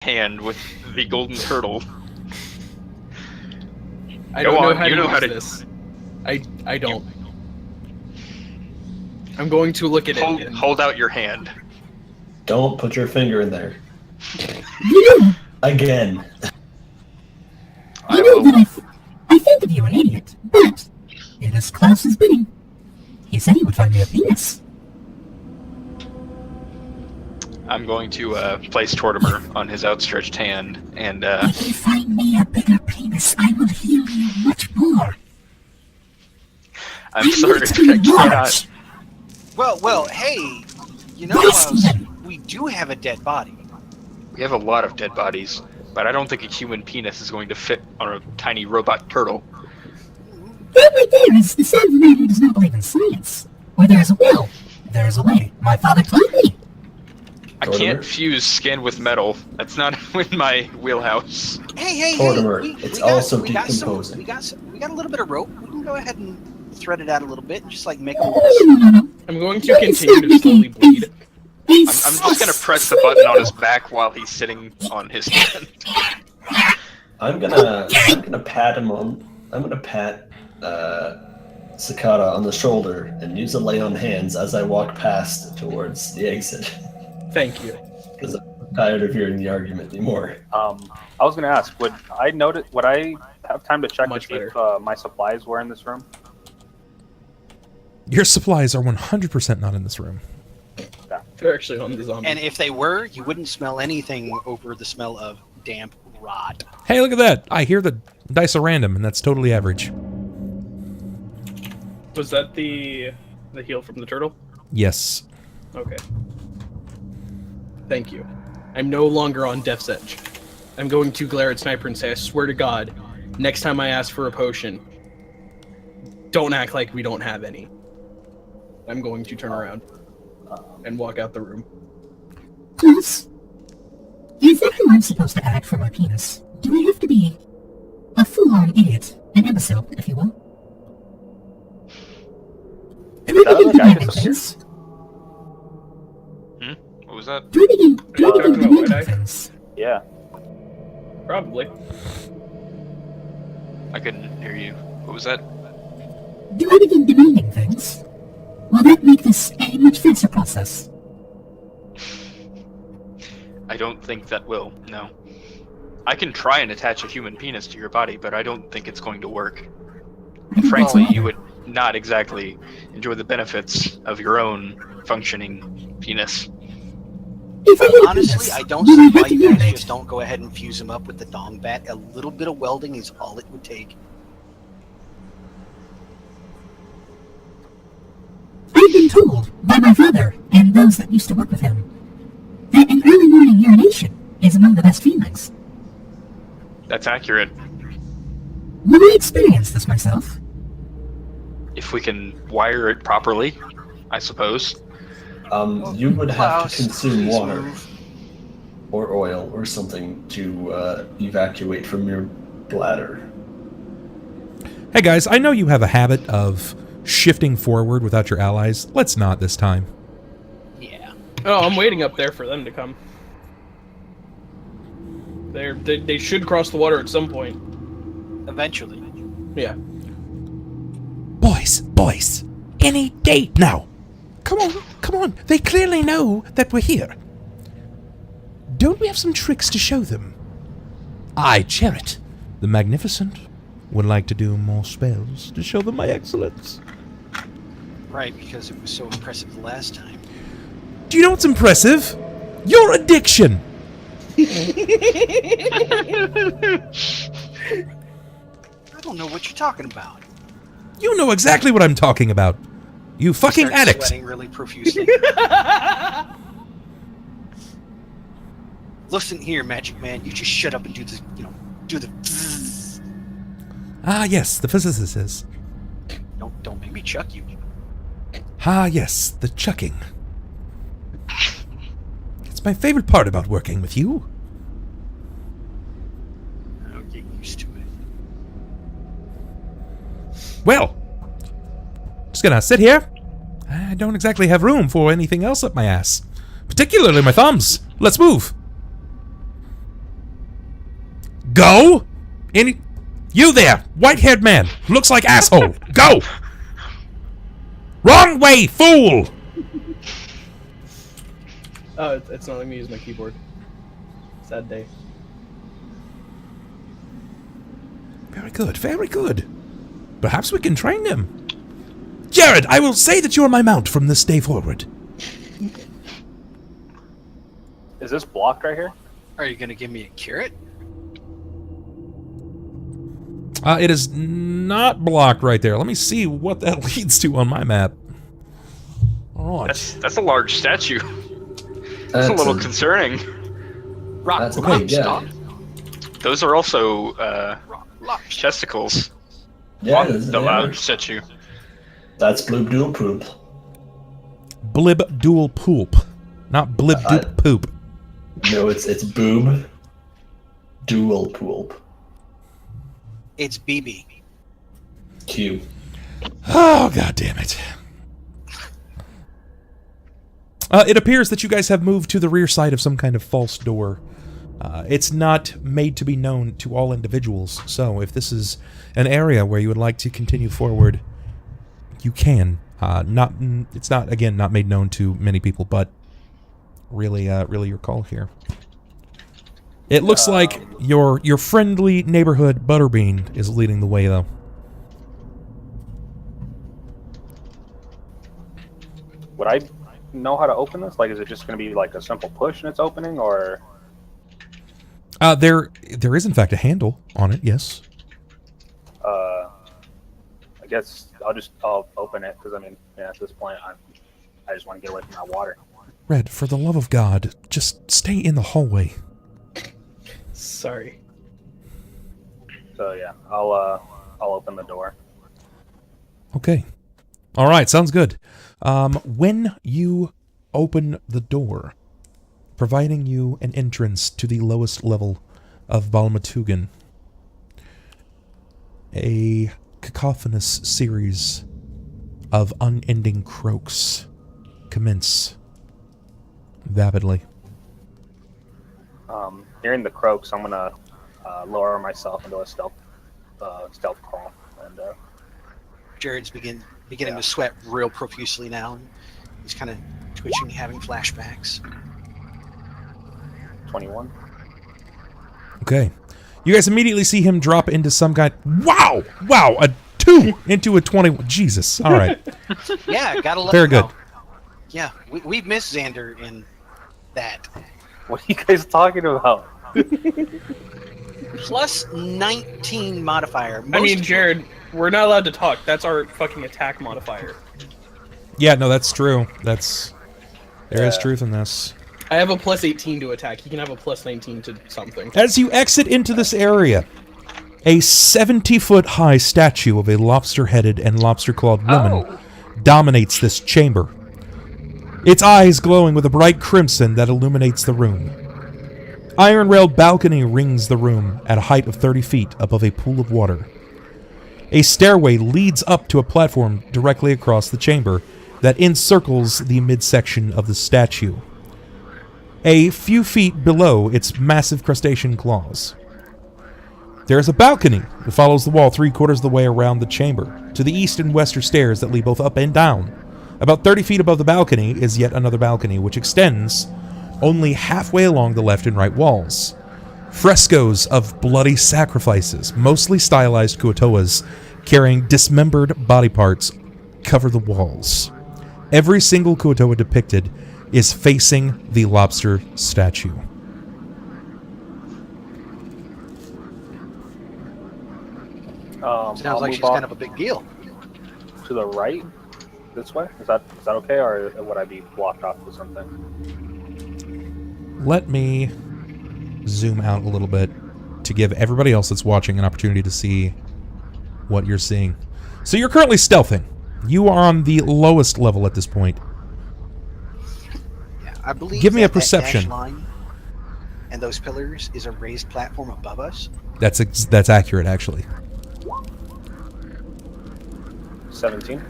hand with the golden turtle. I don't know how to use this. I don't. I'm going to look at it. Hold out your hand. Don't put your finger in there. Again. You know that I think of you an idiot, but it is Klaus's bidding. He said he would find me a penis. I'm going to place Tortimer on his outstretched hand, and If you find me a bigger penis, I will heal you much more. I'm sorry, I cannot. Well, hey, you know, we do have a dead body. We have a lot of dead bodies, but I don't think a human penis is going to fit on a tiny robot turtle. That right there is the sign of a man who does not believe in science. Where there is a will, there is a way. My father taught me. I can't fuse skin with metal. That's not in my wheelhouse. Hey! It's also decomposing. We got a little bit of rope. We can go ahead and thread it out a little bit and just like make a little. I'm going to continue to slowly bleed. I'm just gonna press the button on his back while he's sitting on his hand. I'm gonna pat him on. I'm gonna pat Sakata on the shoulder and use a lay on hands as I walk past towards the exit. Thank you. Because I'm tired of hearing the argument anymore. I was gonna ask, would I have time to check to see if my supplies were in this room? Your supplies are 100% not in this room. Yeah. They're actually on the zombie. And if they were, you wouldn't smell anything over the smell of damp rot. Hey, look at that! I hear the dice are random, and that's totally average. Was that the heal from the turtle? Yes. Okay. Thank you. I'm no longer on death's edge. I'm going to glare at Sniper and say, I swear to God, next time I ask for a potion, don't act like we don't have any. I'm going to turn around and walk out the room. Klaus, is that how I'm supposed to act for my penis? Do I have to be a full-on idiot, an imbecile, if you will? Do I begin demanding things? What was that? Do I begin demanding things? Yeah. Probably. I couldn't hear you. What was that? Do I begin demanding things? Will that make this a much faster process? I don't think that will, no. I can try and attach a human penis to your body, but I don't think it's going to work. Frankly, you would not exactly enjoy the benefits of your own functioning penis. Honestly, I don't see why you guys just don't go ahead and fuse him up with the dong bat. A little bit of welding is all it would take. I've been told by my father and those that used to work with him that an early morning urination is among the best feelings. That's accurate. Will I experience this myself? If we can wire it properly, I suppose. You would have to Klaus, consume please water move. or oil or something to evacuate from your bladder. Hey guys, I know you have a habit of shifting forward without your allies. Let's not this time. Yeah. Oh, I'm waiting up there for them to come. They should cross the water at some point. Eventually. Yeah. Boys, any date now. Come on. They clearly know that we're here. Don't we have some tricks to show them? I, Jerrod, the Magnificent, would like to do more spells to show them my excellence. Right, because it was so impressive the last time. Do you know what's impressive? Your addiction! I don't know what you're talking about. You know exactly what I'm talking about. You fucking Start addict! Sweating really profusely. Listen here, Magic Man. You just shut up and do the, do the. Ah, yes, the physicist. Don't make me chuck you. Ah, yes, the chucking. It's my favorite part about working with you. I'll get used to it. Well, just gonna sit here. I don't exactly have room for anything else up my ass. Particularly my thumbs. Let's move. Go! You there, white-haired man, looks like asshole. Go! Wrong way, fool! Oh, it's not letting me use my keyboard. Sad day. Very good, very good. Perhaps we can train them. Jerrod, I will say that you are my mount from this day forward. Is this blocked right here? Are you going to give me a carrot? It is not blocked right there. Let me see what that leads to on my map. All right. That's a large statue. That's a little concerning. That's a big, yeah. Those are also testicles on the large statue. That's bloob dool poop. Blib dual poop. Not blib doop poop. No, it's boob dual poop. It's BB. Q. Oh, god damn it. It appears that you guys have moved to the rear side of some kind of false door. It's not made to be known to all individuals, so if this is an area where you would like to continue forward, you can. It's not, again, not made known to many people, but really your call here. It looks like your friendly neighborhood Butterbean is leading the way, though. Would I know how to open this? Like, is it just going to be like a simple push and it's opening, or? There is in fact a handle on it. Yes. I guess I'll open it because I mean, yeah, at this point, I just want to get away from that water. Red, for the love of God, just stay in the hallway. Sorry. So yeah, I'll open the door. Okay. All right, sounds good. When you open the door, providing you an entrance to the lowest level of Balmatugan, a cacophonous series of unending croaks commence vapidly. Hearing the croaks, I'm gonna lower myself into a stealth crawl, and Jerrod's beginning to sweat real profusely now. And he's kind of twitching, having flashbacks. 21. Okay. You guys immediately see him drop into some kind... Wow! Wow! A 2 into a 21. Jesus. All right. Yeah, gotta let Very him good. know. Yeah, we've missed Xander in that. What are you guys talking about? Plus 19 modifier. I mean, Jerrod, we're not allowed to talk. That's our fucking attack modifier. Yeah, no, that's true. There is truth in this. I have a plus 18 to attack. He can have a plus 19 to something. As you exit into this area, a 70-foot-high statue of a lobster-headed and lobster-clawed woman dominates this chamber. Its eyes glowing with a bright crimson that illuminates the room. Iron-railed balcony rings the room at a height of 30 feet above a pool of water. A stairway leads up to a platform directly across the chamber that encircles the midsection of the statue, a few feet below its massive crustacean claws. There is a balcony that follows the wall 3/4 of the way around the chamber. To the east and west are stairs that lead both up and down. About 30 feet above the balcony is yet another balcony, which extends only halfway along the left and right walls. Frescoes of bloody sacrifices, mostly stylized Kuotoas carrying dismembered body parts, cover the walls. Every single Kuotoa depicted is facing the lobster statue. Sounds like she's kind of a big deal. To the right, this way. Is that okay, or would I be blocked off with something? Let me zoom out a little bit to give everybody else that's watching an opportunity to see what you're seeing. So you're currently stealthing. You are on the lowest level at this point. Yeah, I believe. Give me a that perception. dash line and those pillars is a raised platform above us. That's accurate, actually. 17.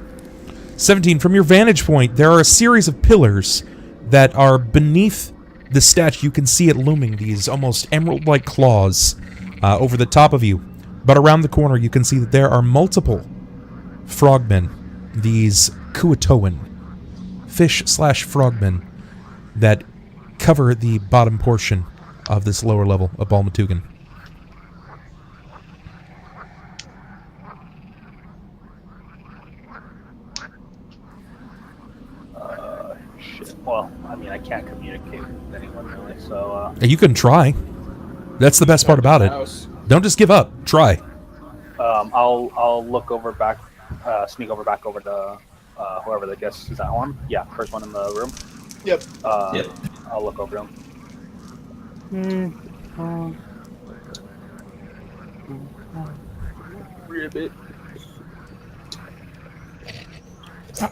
17. From your vantage point, there are a series of pillars that are beneath the statue, you can see it looming, these almost emerald-like claws over the top of you. But around the corner, you can see that there are multiple frogmen, these Kuatoan, fish/frogmen, that cover the bottom portion of this lower level of Balmatugan. Shit. Well, I mean, I can't communicate with anyone really, so. You can try. That's the best part about it. Don't just give up. Try. I'll look over back, sneak over back over to whoever the guest is that Horam? Yeah, first one in the room. Yep. Yep. I'll look over to him. Ribbit.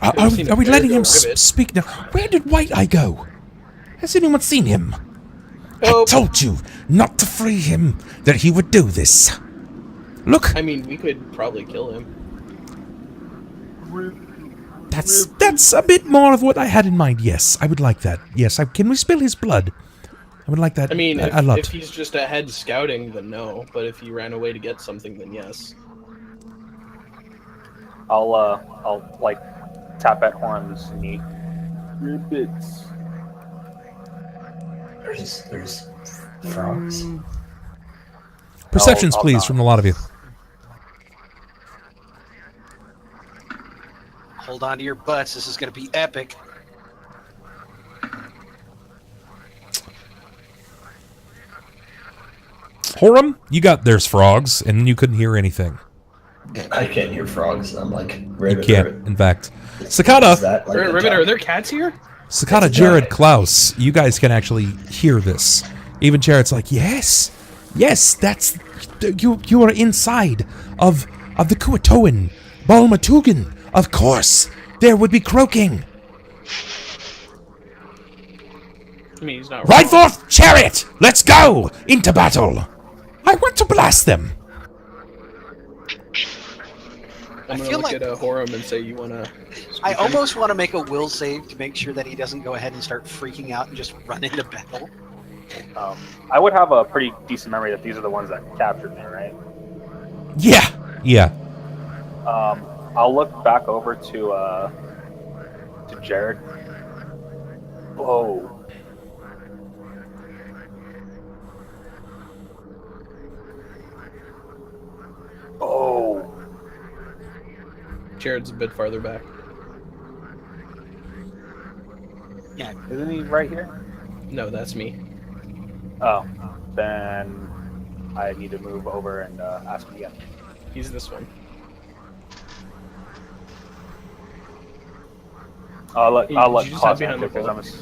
Are we letting him speak now? Where did White Eye go? Has anyone seen him? I told you not to free him, that he would do this. Look. I mean, we could probably kill him. That's a bit more of what I had in mind. Yes, I would like that. Yes, can we spill his blood? I would like that. I mean, a lot. If he's just ahead scouting, then no. But if he ran away to get something, then yes. I'll like tap at Horam's knee. Ribbits. There's frogs. Perceptions, I'll please, not. from a lot of you. Hold on to your butts. This is going to be epic. Horam, you got there's frogs, and you couldn't hear anything. I can't hear frogs. I'm like, You ribbit, can't, ribbit. in fact. Is Sakata, that like a Ribbit, are giant- there cats here? Sakata, Jerrod, Klaus, you guys can actually hear this. Even Jerrod's like, yes, that's you are inside of the Kuatoan, Balmatugan. Of course, there would be croaking. I mean, he's not Ride wrong. forth, chariot! Let's go into battle. I want to blast them. I'm gonna feel look like- at Horam and say, you wanna... I almost want to make a will save to make sure that he doesn't go ahead and start freaking out and just run into battle. I would have a pretty decent memory that these are the ones that captured me, right? Yeah. I'll look back over to Jerrod. Whoa. Oh. Jared's a bit farther back. Yeah, Isn't he right here? No, that's me. Oh. Then I need to move over and ask him again. He's this one. I'll let Did you just Klaus hide behind answer the because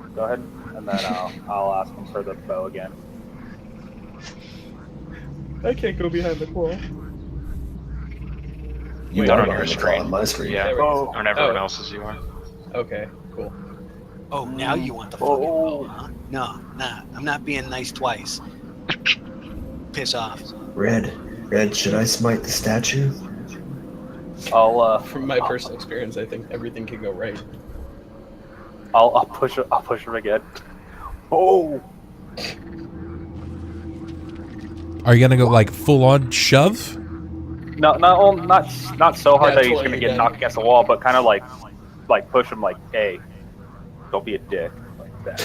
I'm. Go ahead, and then I'll ask him for the bow again. I can't go behind the wall. You Not are on your behind the screen. claw on my screen. Yeah, There we go. on everyone Oh. else's you are. Okay, cool. Oh, now you want the fucking bow, huh? No, nah. I'm not being nice twice. Piss off. Red, should I smite the statue? From my personal experience, I think everything can go right. I'll push him again. Oh. Are you gonna go like full on shove? No, not so hard Yeah, that he's totally gonna get again. knocked against the wall, but kind of like push him like, hey, don't be a dick, like that.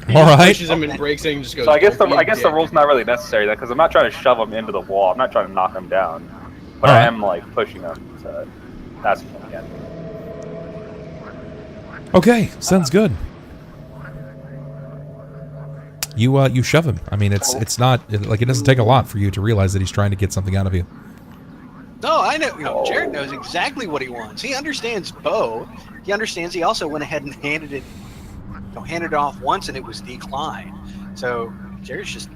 All right. Pushes him and breaks it and just goes. So I guess "Don't be a the dick." rule's not really necessary then, because I'm not trying to shove him into the wall. I'm not trying to knock him down, but I Alright. am like pushing him to ask him again. Okay, sounds good. You shove him. I mean, it's not like it doesn't take a lot for you to realize that he's trying to get something out of you. No, I know. You know, Jerrod knows exactly what he wants. He understands bow. He understands. He also went ahead and handed it off once, and it was declined. So Jerrod's just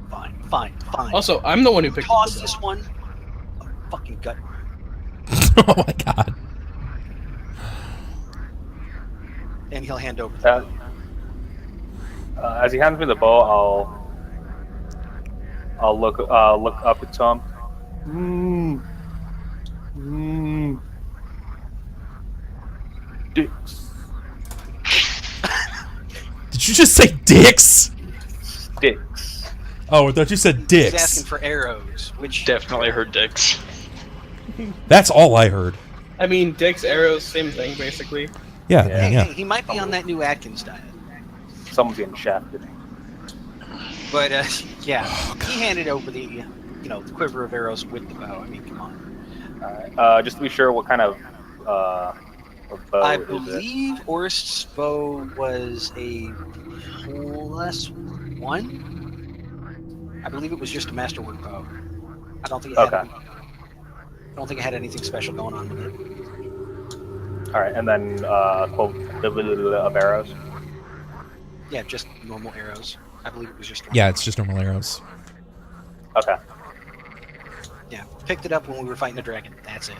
fine. Also, I'm the one who picked Toss the this one. Oh, fucking gut. Oh my god. And he'll hand over. As he hands me the bow, I'll look up at him. Did you just say dicks? Sticks. Oh, I thought you said He's dicks. asking for arrows, which Definitely heard dicks. That's all I heard. I mean, dicks, arrows, same thing, basically. Yeah, Yeah. I mean, yeah. he might be on that new Atkins diet. Someone's getting shafted. But yeah, he handed over the the quiver of arrows with the bow. I mean, come on. Alright. Just to be sure, what kind of bow I is it? believe Orst's bow was a +1. I believe it was just a masterwork bow. I don't think it had. Okay. I don't think it had anything special going on with it. Alright, and then quote of arrows. Yeah, just normal arrows. I believe it was just. Yeah, it's just normal arrows. Okay. Yeah, picked it up when we were fighting a dragon. That's it.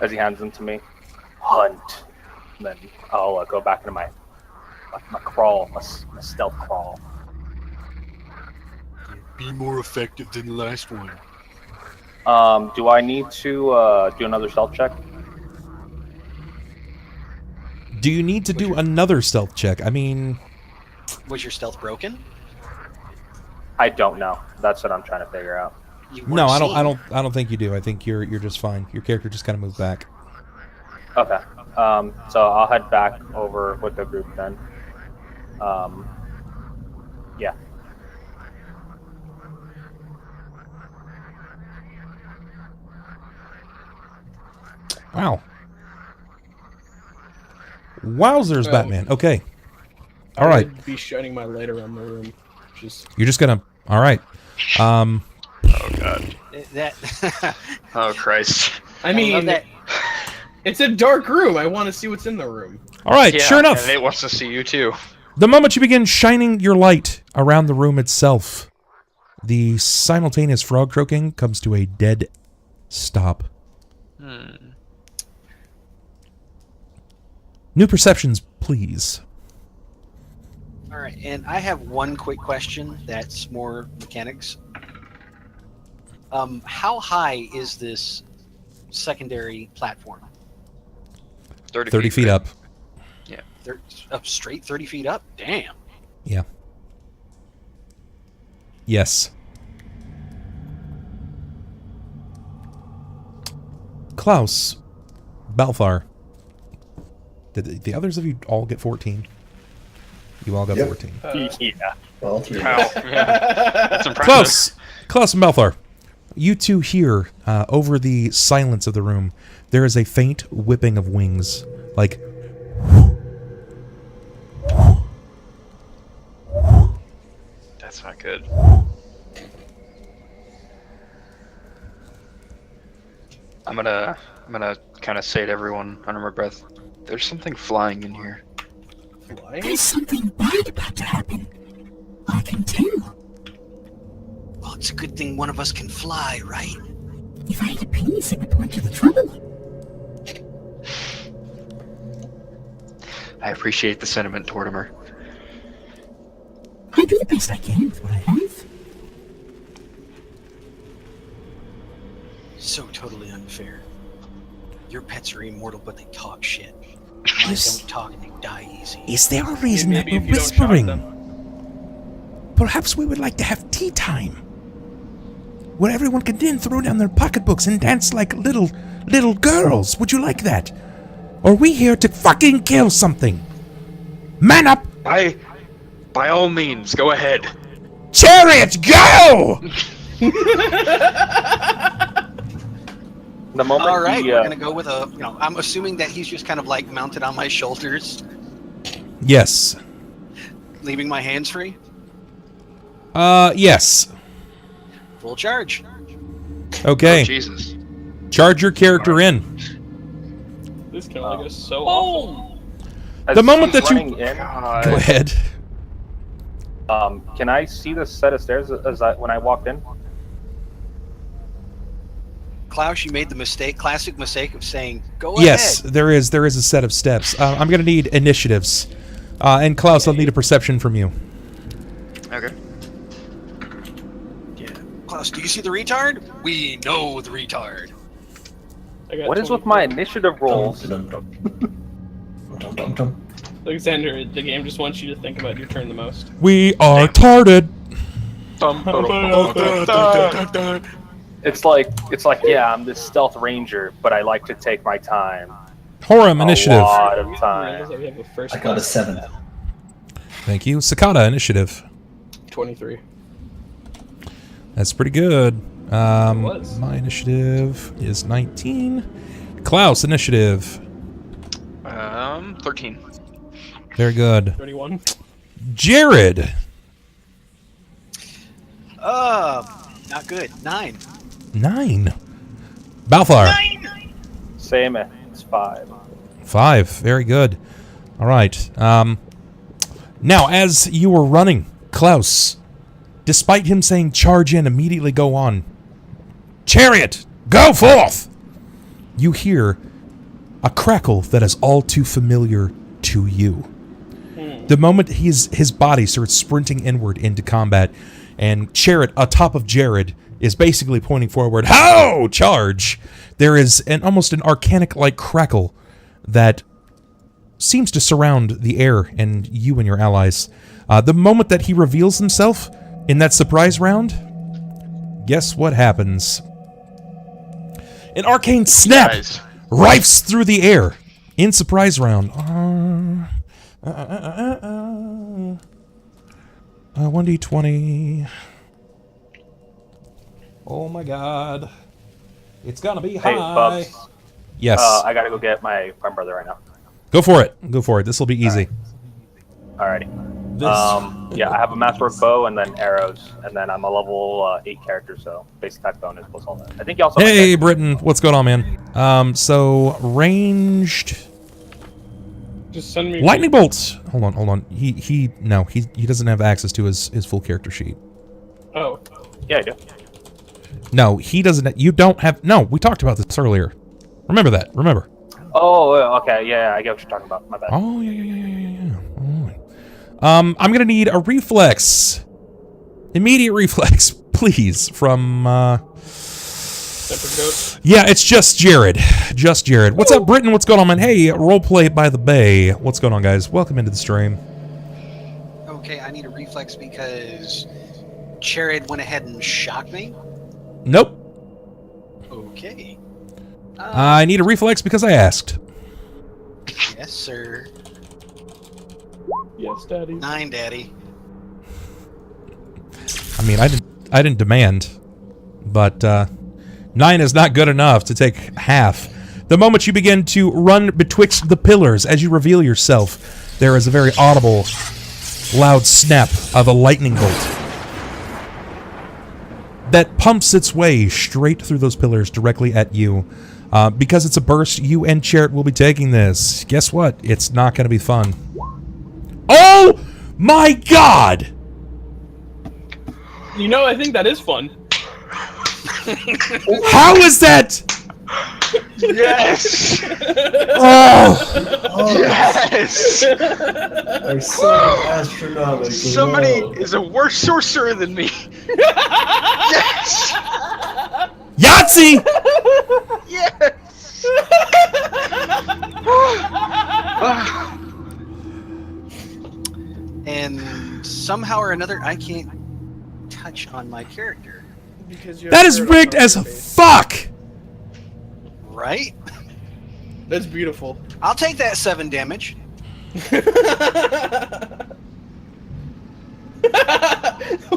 As he hands them to me, hunt. And then I'll go back into my crawl, my stealth crawl. Be more effective than the last one. Do I need to do another stealth check? Do you need to do another stealth check? I mean, Was your stealth broken? I don't know. That's what I'm trying to figure out. You no, weren't I don't. seen. I don't think you do. I think you're just fine. Your character just kind of moved back. Okay. So I'll head back over with the group then. Yeah. Wow. Wowzers, Well, Batman. Okay. All right. I'd be shining my light around the room. Just You're just gonna. All right. Oh god. That. Oh Christ. I mean, love that. it's a dark room. I want to see what's in the room. All right. Yeah, Sure enough. And it wants to see you too. The moment you begin shining your light around the room itself, the simultaneous frog croaking comes to a dead stop. New perceptions, please. All right, and I have one quick question that's more mechanics. How high is this secondary platform? 30 feet up. They're up straight 30 feet up? Damn. Yeah. Yes. Klaus, Balthar. Did the others of you all get 14? You all got Yep. 14. Yeah. All three. Wow. Yeah. That's impressive. Klaus and Balthar, you two hear over the silence of the room, there is a faint whipping of wings, like. That's not good. I'm gonna kind of say to everyone under my breath, there's something flying in here. Flying? There's something bad about to happen. I can tell. Well, it's a good thing one of us can fly, right? If I had a penis, it would point to the trouble. I appreciate the sentiment, Tortimer. I do the best I can with what I have. So totally unfair. Your pets are immortal, but they talk shit. Mine Yes. don't talk and they die easy. Is there a reason that Maybe we're if you don't shock whispering? them. Perhaps we would like to have tea time, where everyone can then throw down their pocketbooks and dance like little girls. Would you like that? Or are we here to fucking kill something? Man up! By all means, go ahead. Chariot, go! The moment All right, he, we're gonna go with a. I'm assuming that he's just kind of like mounted on my shoulders, Yes. leaving my hands free. Yes. Full charge. Okay. Oh, Jesus. Charge your character in. This can only go so awful. as the moment he's that you- running in, Go ahead. can I see the set of stairs when I walked in? Klaus, you made the classic mistake of saying, "Go Yes, ahead." there is a set of steps. I'm going to need initiatives. And Klaus, I'll need a perception from you. Okay. Yeah. Klaus, do you see the retard? We know the retard. I got What is with 24. my initiative rolls? Alexander, the game just wants you to think about your turn the most. We are tarded. It's like, yeah, I'm this stealth ranger, but I like to take my time. Horam, initiative. A lot of I time. realize that we have a first I got a class. 7. Thank you. Sakata, initiative. 23. That's pretty good. was. My initiative is 19. Klaus, initiative. 13. Very good. 31. Jerrod. Not good. 9. 9. Balthar. Same, it's 5. 5. Very good. All right. Now, as you were running, Klaus, despite him saying charge in, immediately go on. Chariot, go forth! You hear a crackle that is all too familiar to you. The moment his body starts sprinting inward into combat, and Chariot atop of Jerrod is basically pointing forward, "How! Charge!" There is almost an arcanic-like crackle that seems to surround the air and you and your allies. The moment that he reveals himself in that surprise round, guess what happens? An arcane snap Guys. rifes through the air in surprise round. 1d20. Oh my god. It's gonna be high. Hey, Bubs. Yes. I gotta go get my brother right now. Go for it. Go for it. This will be easy. Alrighty. This- Yeah, I have a masterwork bow and then arrows, and then I'm a level 8 character, so basic type bonus plus all that. I think you also. Hey, Britton. What's going on, man? So, ranged... Just send me. Lightning bolts! Hold on. He doesn't have access to his full character sheet. Oh. Yeah, I do. No, he doesn't... You don't have... No, we talked about this earlier. Remember that. Remember. Oh, okay. Yeah, I get what you're talking about. My bad. Oh, yeah. All right. I'm gonna need a reflex. Immediate reflex, please, from, SniperGoat. Yeah, it's just Jerrod. Just Jerrod. What's up, Britton? What's going on, man? Hey, roleplay by the bay. What's going on, guys? Welcome into the stream. Okay, I need a reflex because Jerrod went ahead and shocked me. Nope. Okay. I need a reflex because I asked. Yes, sir. Yes, Daddy. 9, Daddy. I mean, I didn't demand, but 9 is not good enough to take half. The moment you begin to run betwixt the pillars as you reveal yourself, there is a very audible, loud snap of a lightning bolt that pumps its way straight through those pillars directly at you. Because it's a burst, you and Jerrod will be taking this. Guess what? It's not going to be fun. Oh my god! You know, I think that is fun. How is that? Yes! Oh! Yes! They're so astronomical. Somebody is a worse sorcerer than me. Yes! Yahtzee! Yes! And somehow or another, I can't touch on my character. Because you That have is Jerrod rigged on as your face. fuck! Right? That's beautiful. I'll take that 7 damage.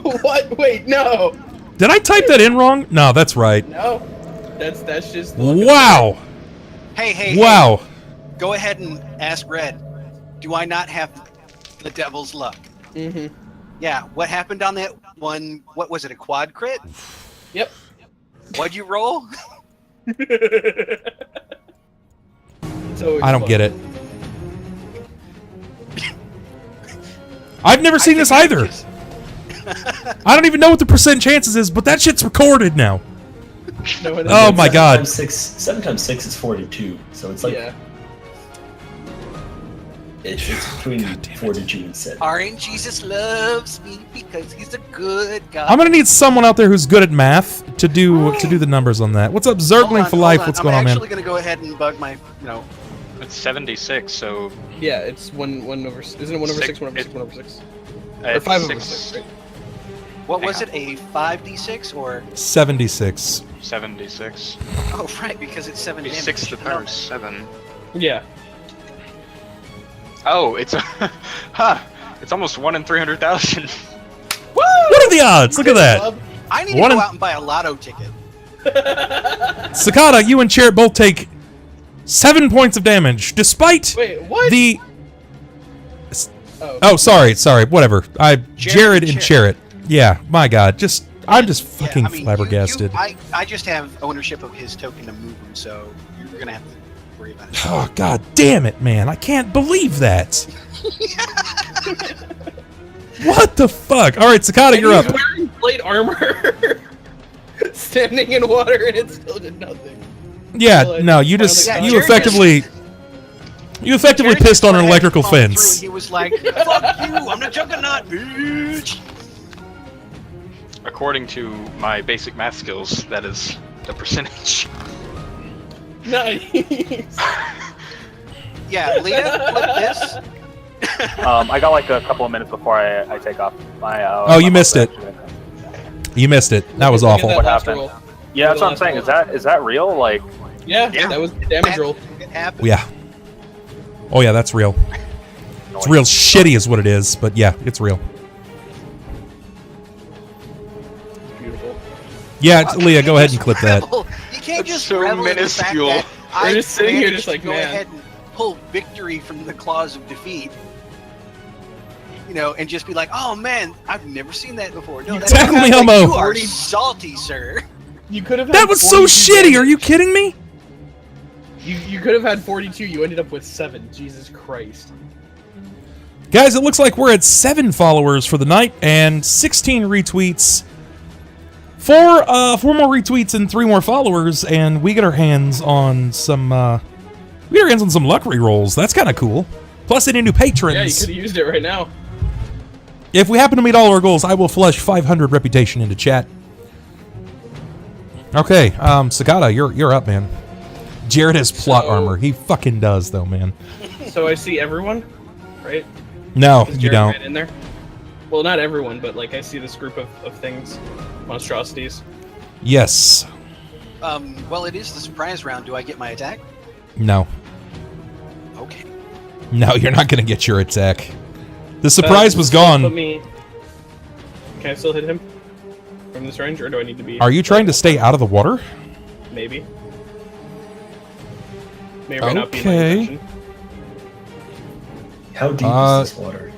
What? Wait, no. Did I type that in wrong? No, that's right. No. That's just. Wow! Hey, Wow! hey, go ahead and ask Red. Do I not have the devil's luck? Mm-hmm. Yeah, what happened on that one? What was it, a quad crit? Yep. What'd you roll? I don't get it. I've never seen this either! I don't even know what the percent chances is, but that shit's recorded now. No, it Oh isn't. my god. 7 times 6 is 42, so it's like Yeah. it's between 42 and 7. Orange Jesus loves me because he's a good guy. I'm gonna need someone out there who's good at math to do the numbers on that. What's up, Hold Zergling on, for hold life? on. What's going on, I'm man? actually gonna go ahead and bug my, It's 76, so Yeah, it's one over. Isn't it 1 over 6? 1 over 6? 1 over 6? Or it's 5 over 6, 6, right? What was Hang it? A 5d6 or? 76. 76. Oh, right, because it's 7 damage. 6 to the power 7. Yeah. Oh, it's it's almost 1 in 300,000. What are the odds? Look at that. I need to One go in- out and buy a lotto ticket. Sakata, you and Jerrod both take 7 points of damage, despite Wait, what? the. Oh, Oh, sorry, whatever. Jerrod and Jerrod. Jerrod. Yeah, my God, I'm just Yeah, fucking I mean, flabbergasted. I just have ownership of his token to move him, so you're gonna have to worry about it. Oh, God damn it, man! I can't believe that. What the fuck? All right, Sakata, And you're he's up. wearing plate armor, standing in water, and it still did nothing. Yeah, no, you just Yeah, you Jerrod effectively Jerrod pissed just on an went ahead electrical and followed fence. through, and he was like, "Fuck you! I'm the Juggernaut, bitch." According to my basic math skills, that is the percentage. Nice. Yeah, Leah, flip this. I got like a couple of minutes before I take off. My Oh, you missed it. You missed it. That was Look at awful. that What last happened? roll. Yeah, that's what I'm Last saying. roll. Is that real? Like, Yeah, Yeah. that was the damage roll. It happened. Yeah. Oh yeah, that's real. It's real shitty, is what it is. But yeah, it's real. Beautiful. Yeah, Leah, go ahead and clip that. You can't That's just so revel in the fact minuscule. that I just sitting here managed just like, to go man. ahead and pull victory from the claws of defeat. You know, and just be like, "Oh man, I've never seen that before." No, that's Tell me, like, Homo. you are salty, sir. You could have. That had was so 42 shitty. damage. Are you kidding me? You could have had 42. You ended up with 7. Jesus Christ. Guys, it looks like we're at 7 followers for the night and 16 retweets. 4 more retweets and 3 more followers, and we get our hands on some luck rerolls. That's kind of cool. Plus any new Yeah, you patrons. could have used it right now. If we happen to meet all our goals, I will flush 500 reputation into chat. Okay, Sakata, you're up, man. Jerrod has plot So- armor. He fucking does, though, man. So I see everyone, right? No, Is you Jerrod don't. right in there? Well, not everyone, but like I see this group of things, monstrosities. Yes. Well, it is the surprise round. Do I get my attack? No. Okay. No, you're not gonna get your attack. The surprise was Let gone. me. Can I still hit him from this range, or do I need to be? Are you trying to stay out of the water? Maybe. May or may not be my Okay. intention. How deep is this water?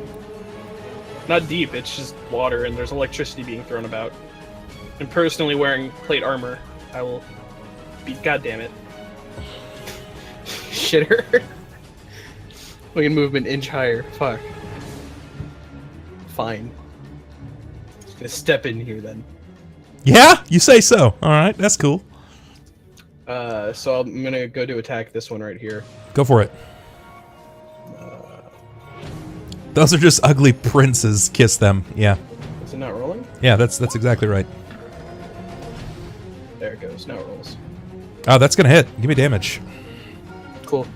Not deep. It's just water, and there's electricity being thrown about. And personally, wearing plate armor, I will be. God damn it. Shitter. We can move an inch higher. Fuck. Fine. Just gonna step in here then. Yeah, you say so. All right, that's cool. So I'm gonna go to attack this one right here. Go for it. Those are just ugly princes. Kiss them. Yeah, Is it not rolling? yeah, that's exactly right. There it goes. Now it rolls. Oh, that's gonna hit. Give me damage. Cool.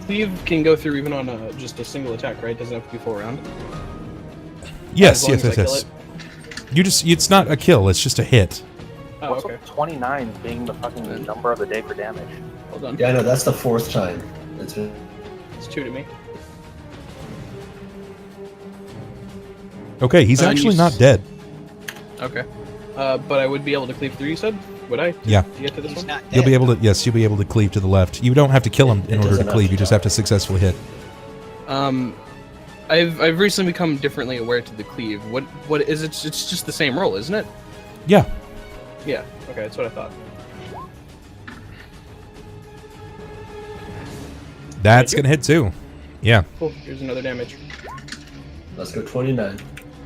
Cleave can go through even on just a single attack, right? Doesn't have to be full round. Yes, As long yes, as yes, I kill yes. it. You just—it's not a kill. It's just a hit. Oh, what's okay. with 29 being the fucking number of the day for damage? Hold on. Yeah, I know, that's the 4th time. It's been... It's 2 to me. Okay, he's you actually s- not dead. Okay. But I would be able to cleave through, you said? Would I? Yeah. To get to this He's one? not dead. You'll be able to. Yes, you'll be able to cleave to the left. You don't have to kill him It in order doesn't to have cleave. to You just die. have to successfully hit. I've recently become differently aware to the cleave. What is it? It's just the same roll, isn't it? Yeah. Yeah. Okay, that's what I thought. That's Thank gonna hit too. Yeah. Cool. Here's another damage. Let's go 29.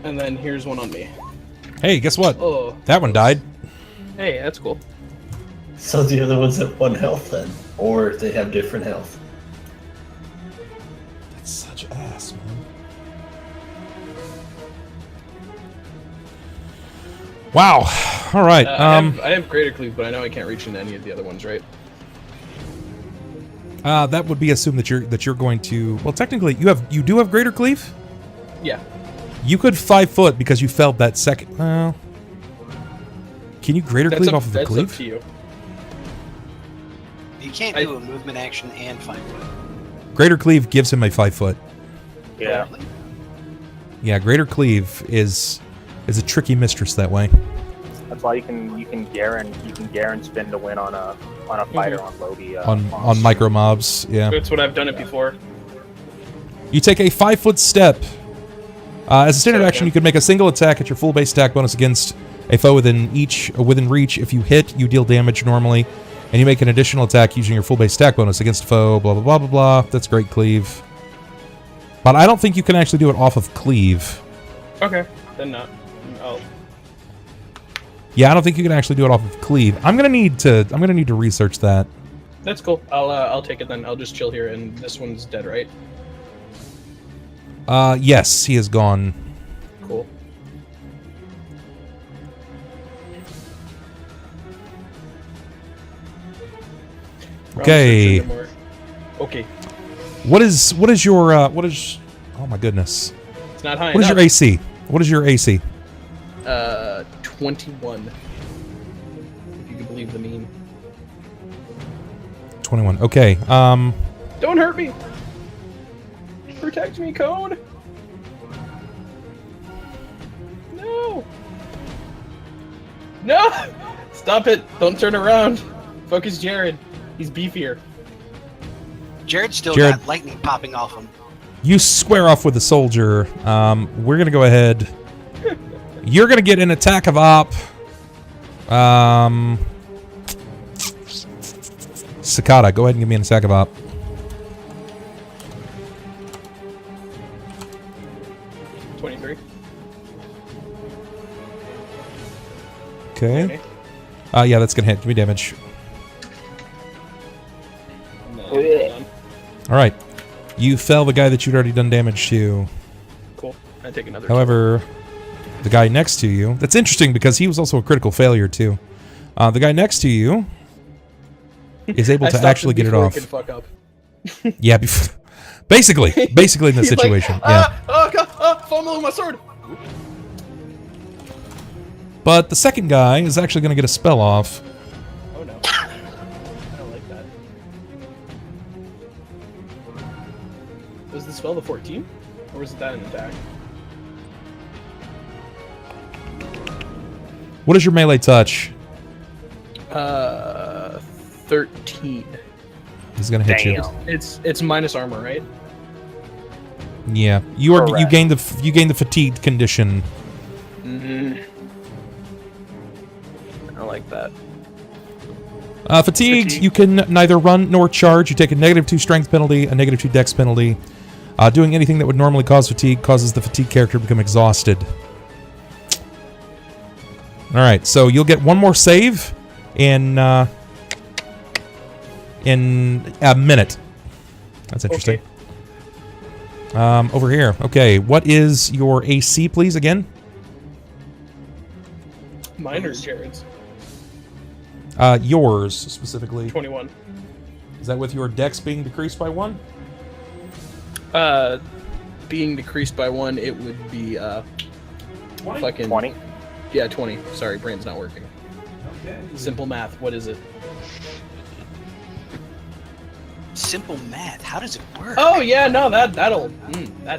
And then here's one on me. Hey, guess what? Oh. That one died. Hey, that's cool. So the other one's at 1 health then? Or they have different health? That's such ass, man. Wow. All right. I have greater cleave, but I know I can't reach into any of the other ones, right? That would be assumed that you're going to. Well, technically, you do have greater cleave. Yeah. You could 5 foot because you felled that second. Well, can you greater cleave off of the that's cleave? up to you. You can't do a movement action and 5 foot. Greater cleave gives him a 5 foot. Yeah. Yeah, greater cleave is a tricky mistress that way. That's why you can Garen spin to win on a fighter on Logi. On micro mobs, yeah. That's what I've done it before. You take a 5 foot step. As a standard action, you could make a single attack at your full base attack bonus against a foe within reach. If you hit, you deal damage normally, and you make an additional attack using your full base attack bonus against a foe. Blah blah blah blah blah. That's great cleave. But I don't think you can actually do it off of cleave. Okay, then not. Oh. Yeah, I don't think you can actually do it off of cleave. I'm gonna need to research that. That's cool. I'll take it then. I'll just chill here, and this one's dead, right? Yes, he is gone. Cool. Okay. Okay. What is your oh my goodness. It's not high What is enough. your AC? What is your AC? 21. If you can believe the meme. 21. Okay. Don't hurt me! Protect me, Cone! No! No! Stop it! Don't turn around! Focus Jerrod. He's beefier. Jerrod still Jerrod. got lightning popping off him. You square off with the soldier. We're gonna go ahead. You're gonna get an attack of op. Sakata, go ahead and give me an attack of op. Okay. Yeah, that's gonna hit. Give me damage. All right. You fell the guy that you'd already done damage to. Cool. I take another. However, the guy next to you. That's interesting because he was also a critical failure too. The guy next to you is able to actually get it off. Fuck up. Yeah, basically in this He's situation. Like, yeah. Oh god! Fumbling my sword. But the second guy is actually going to get a spell off. Oh no! I don't like that. Was the spell the 14, or was that an attack? What is your melee touch? 13. He's going to hit you. It's minus armor, right? Yeah, you gain the fatigued condition. I like that. Fatigued, you can neither run nor charge. You take a -2 strength penalty, a -2 dex penalty. Doing anything that would normally cause fatigue causes the fatigue character to become exhausted. Alright, so you'll get one more save in a minute. That's interesting. Okay. Over here. Okay, what is your AC, please, again? Mine or Jerrod's? Yours, specifically. 21. Is that with your dex being decreased by 1? Being decreased by 1, it would be, 20? fucking... 20? Yeah, 20. Sorry, brain's not working. Okay. Simple math, what is it? Simple math. How does it work? Oh, yeah, no, that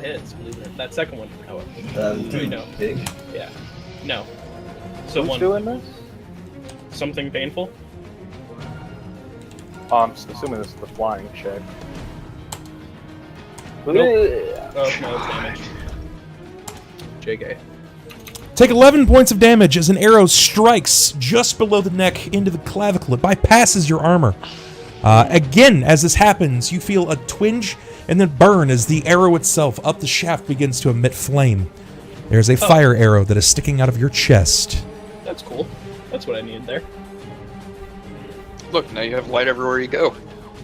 hits, believe it. That second one, however. No. Big. Yeah. No. So Who's one. doing this? Something painful? Oh, I'm assuming this is the flying chick. Nope. Oh, no, it's damage. JK. Take 11 points of damage as an arrow strikes just below the neck into the clavicle. It bypasses your armor. Again, as this happens, you feel a twinge and then burn as the arrow itself up the shaft begins to emit flame. There's a fire arrow that is sticking out of your chest. That's cool. That's what I needed there. Look, now you have light everywhere you go.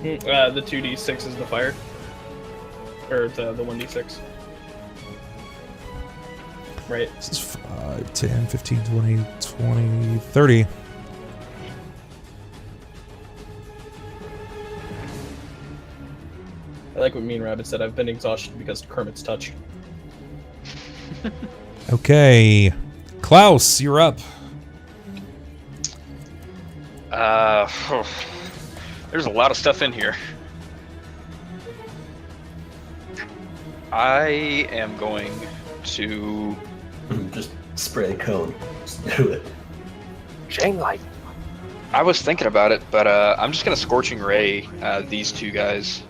The 2d6 is the fire. Or the 1d6. Right. This is 5, 10, 15, 20, 20, 30. like what Mean Rabbit said. I've been exhausted because of Kermit's touch. Okay. Klaus, you're up. There's a lot of stuff in here. I am going to Just spray a cone. Just do it. Chain light. I was thinking about it, but I'm just gonna Scorching Ray these two guys.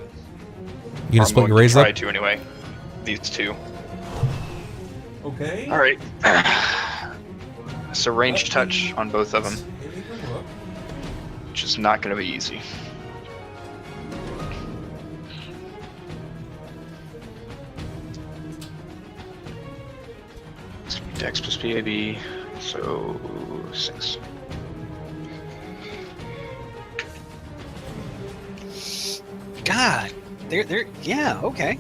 You gonna split your rays try up? to anyway. These two. Okay. All right. So ranged touch on both of them, which is not gonna be easy. It's gonna be Dex plus PAB, so 6. God, they're yeah, okay.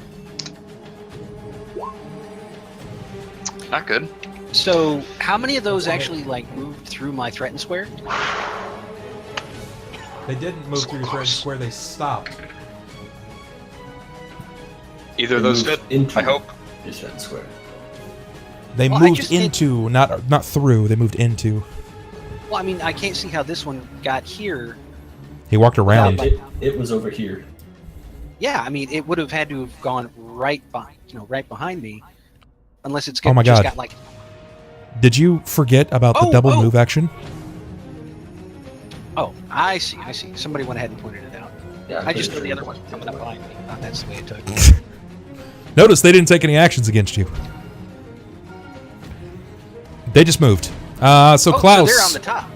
Not good. So, how many of those actually like moved through my threatened square? They didn't move through your threatened square, they stopped. Either of those Move did. into I hope. your threatened square. They Well, I moved just did- into, not through, they moved into. Well, I mean, I can't see how this one got here. He walked around. It was over here. Yeah, I mean, it would have had to have gone right behind me, unless it's Oh my just God. got like. Did you forget about the double move action? Oh, I see. Somebody went ahead and pointed it out. Yeah, I just pretty know the sure other it one was coming up over behind me. That's the way it took. Notice they didn't take any actions against you. They just moved. So Oh, Klaus. so they're on the top.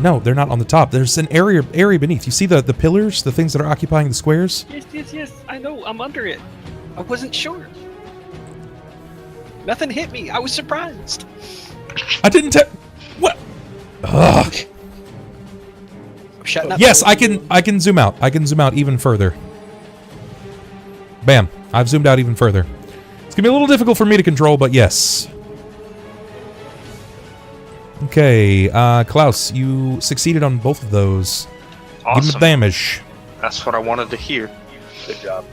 No, they're not on the top. There's an area beneath. You see the pillars, the things that are occupying the squares? Yes. I know. I'm under it. I wasn't sure. Nothing hit me. I was surprised. I didn't tell. What? Ugh. I'm shutting up. Yes, I can zoom out. I can zoom out even further. Bam. I've zoomed out even further. It's gonna be a little difficult for me to control, but yes. Okay, Klaus, you succeeded on both of those. Give Awesome. him a damage. That's what I wanted to hear. Good job.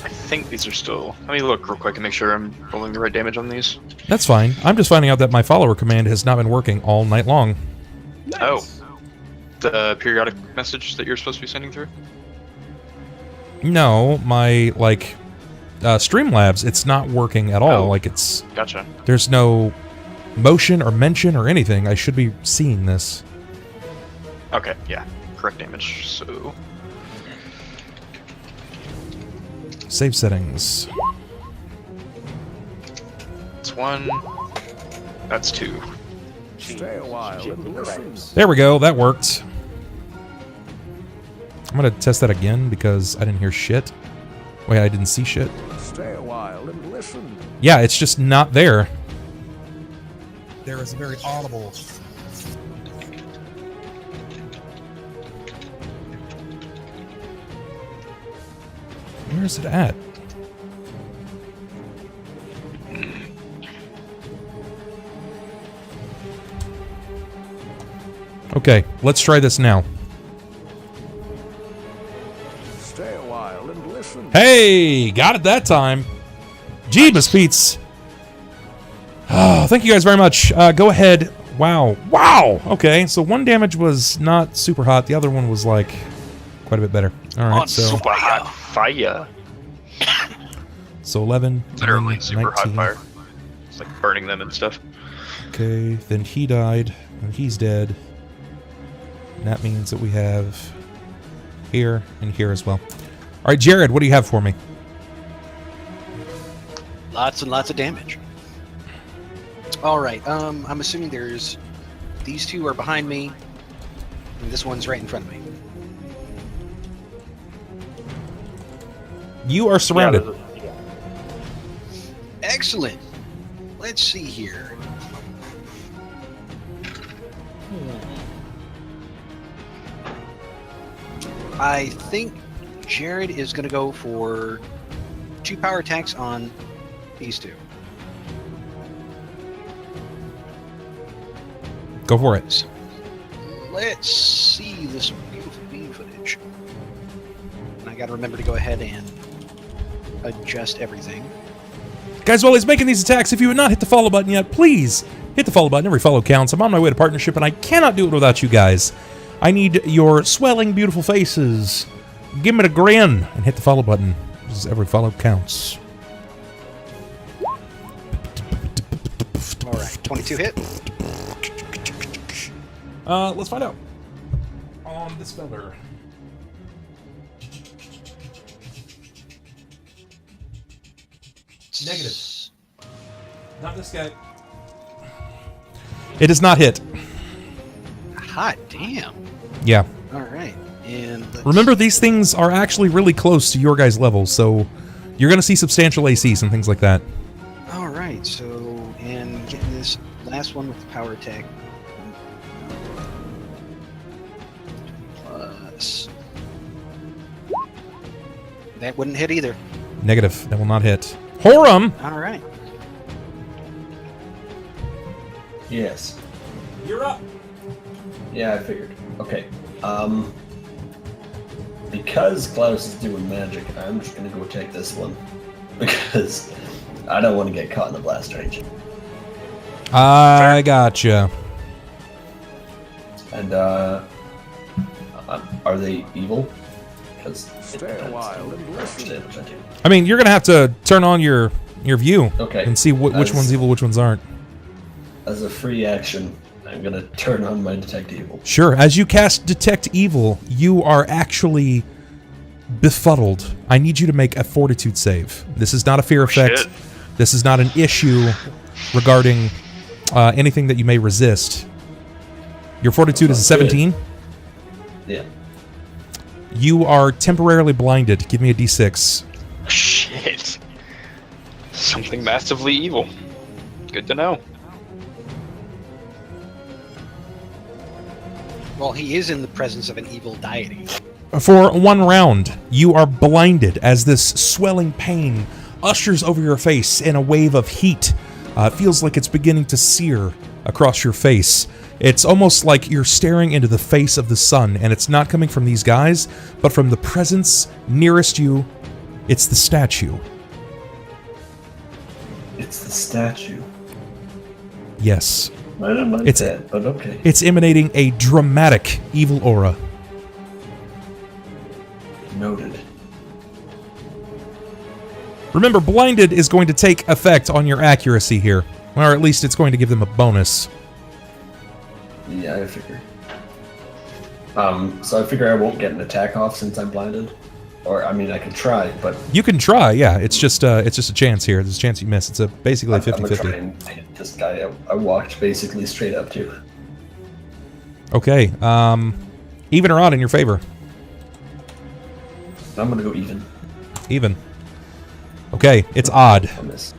I think these are still. Let me look real quick and make sure I'm rolling the right damage on these. That's fine. I'm just finding out that my follower command has not been working all night long. Oh, the periodic message that you're supposed to be sending through. No, my Streamlabs, it's not working at all. Oh. Like it's Gotcha. there's no motion or mention or anything. I should be seeing this. Okay, yeah, correct damage. So Save settings. it's 1. That's 2. Stay a while and listen. There we go. That worked. I'm gonna test that again because I didn't hear shit. Wait, I didn't see shit. Stay a while and listen. Yeah, it's just not there. There is a very audible. Where is it at? Okay, let's try this now. Stay a while and listen. Hey, got it that time. Jeebus Pete's. Oh, thank you guys very much. Go ahead. Wow. Wow. Okay, so one damage was not super hot. The other one was like quite a bit better. All right, so super hot fire. 11. Literally 19. super hot fire. It's like burning them and stuff. Okay, then he died, and he's dead. And that means that we have here and here as well. All right, Jerrod, what do you have for me? Lots and lots of damage. All right. I'm assuming there's these two are behind me, and this one's right in front of me. You are surrounded. Yeah. Excellent. Let's see here. I think Jerrod is going to go for 2 power attacks on these two. Go for it. let's see this beautiful beam footage. And I got to remember to go ahead and adjust everything. Guys, while he's making these attacks, if you have not hit the follow button yet, please hit the follow button. Every follow counts. I'm on my way to partnership, and I cannot do it without you guys. I need your swelling, beautiful faces. Give me a grin and hit the follow button. Because every follow counts. All right, 22 hit. Let's find out. On this feather. Negative. Not this guy. It does not hit. Hot damn. Yeah. All right. And Remember, these things are actually really close to your guys' level, so you're going to see substantial ACs and things like that. All right. So, and getting this last one with the power attack. Plus. That wouldn't hit either. Negative. That will not hit. Horam! All right. Yes. You're up. Yeah, I figured. Okay. Because Klaus is doing magic, I'm just gonna go take this one. Because I don't want to get caught in the blast range. I gotcha. And, are they evil? Because Stay a while and listen. I mean, you're going to have to turn on your view and see which one's evil, which ones aren't. As a free action, I'm gonna turn on my Detect Evil. Sure. As you cast Detect Evil, you are actually befuddled. I need you to make a Fortitude save. This is not a fear effect. Shit. This is not an issue regarding anything that you may resist. Your Fortitude is a 17. Yeah. You are temporarily blinded. Give me a d6. Shit. Something massively evil. Good to know. Well, he is in the presence of an evil deity. For 1 round, you are blinded as this swelling pain ushers over your face in a wave of heat. It feels like it's beginning to sear across your face. It's almost like you're staring into the face of the sun, and it's not coming from these guys, but from the presence nearest you. It's the statue. It's the statue. Yes. I don't like that, but okay. It's emanating a dramatic evil aura. Noted. Remember, blinded is going to take effect on your accuracy here. Or at least it's going to give them a bonus. Yeah, I figure. So I figure I won't get an attack off since I'm blinded. Or, I mean, I can try, but... You can try, yeah. It's just a chance here. There's a chance you miss. It's basically a 50-50. I'm gonna try and hit this guy I walked basically straight up to. Okay, even or odd in your favor? I'm gonna go even. Even. Okay, it's odd. I'll miss.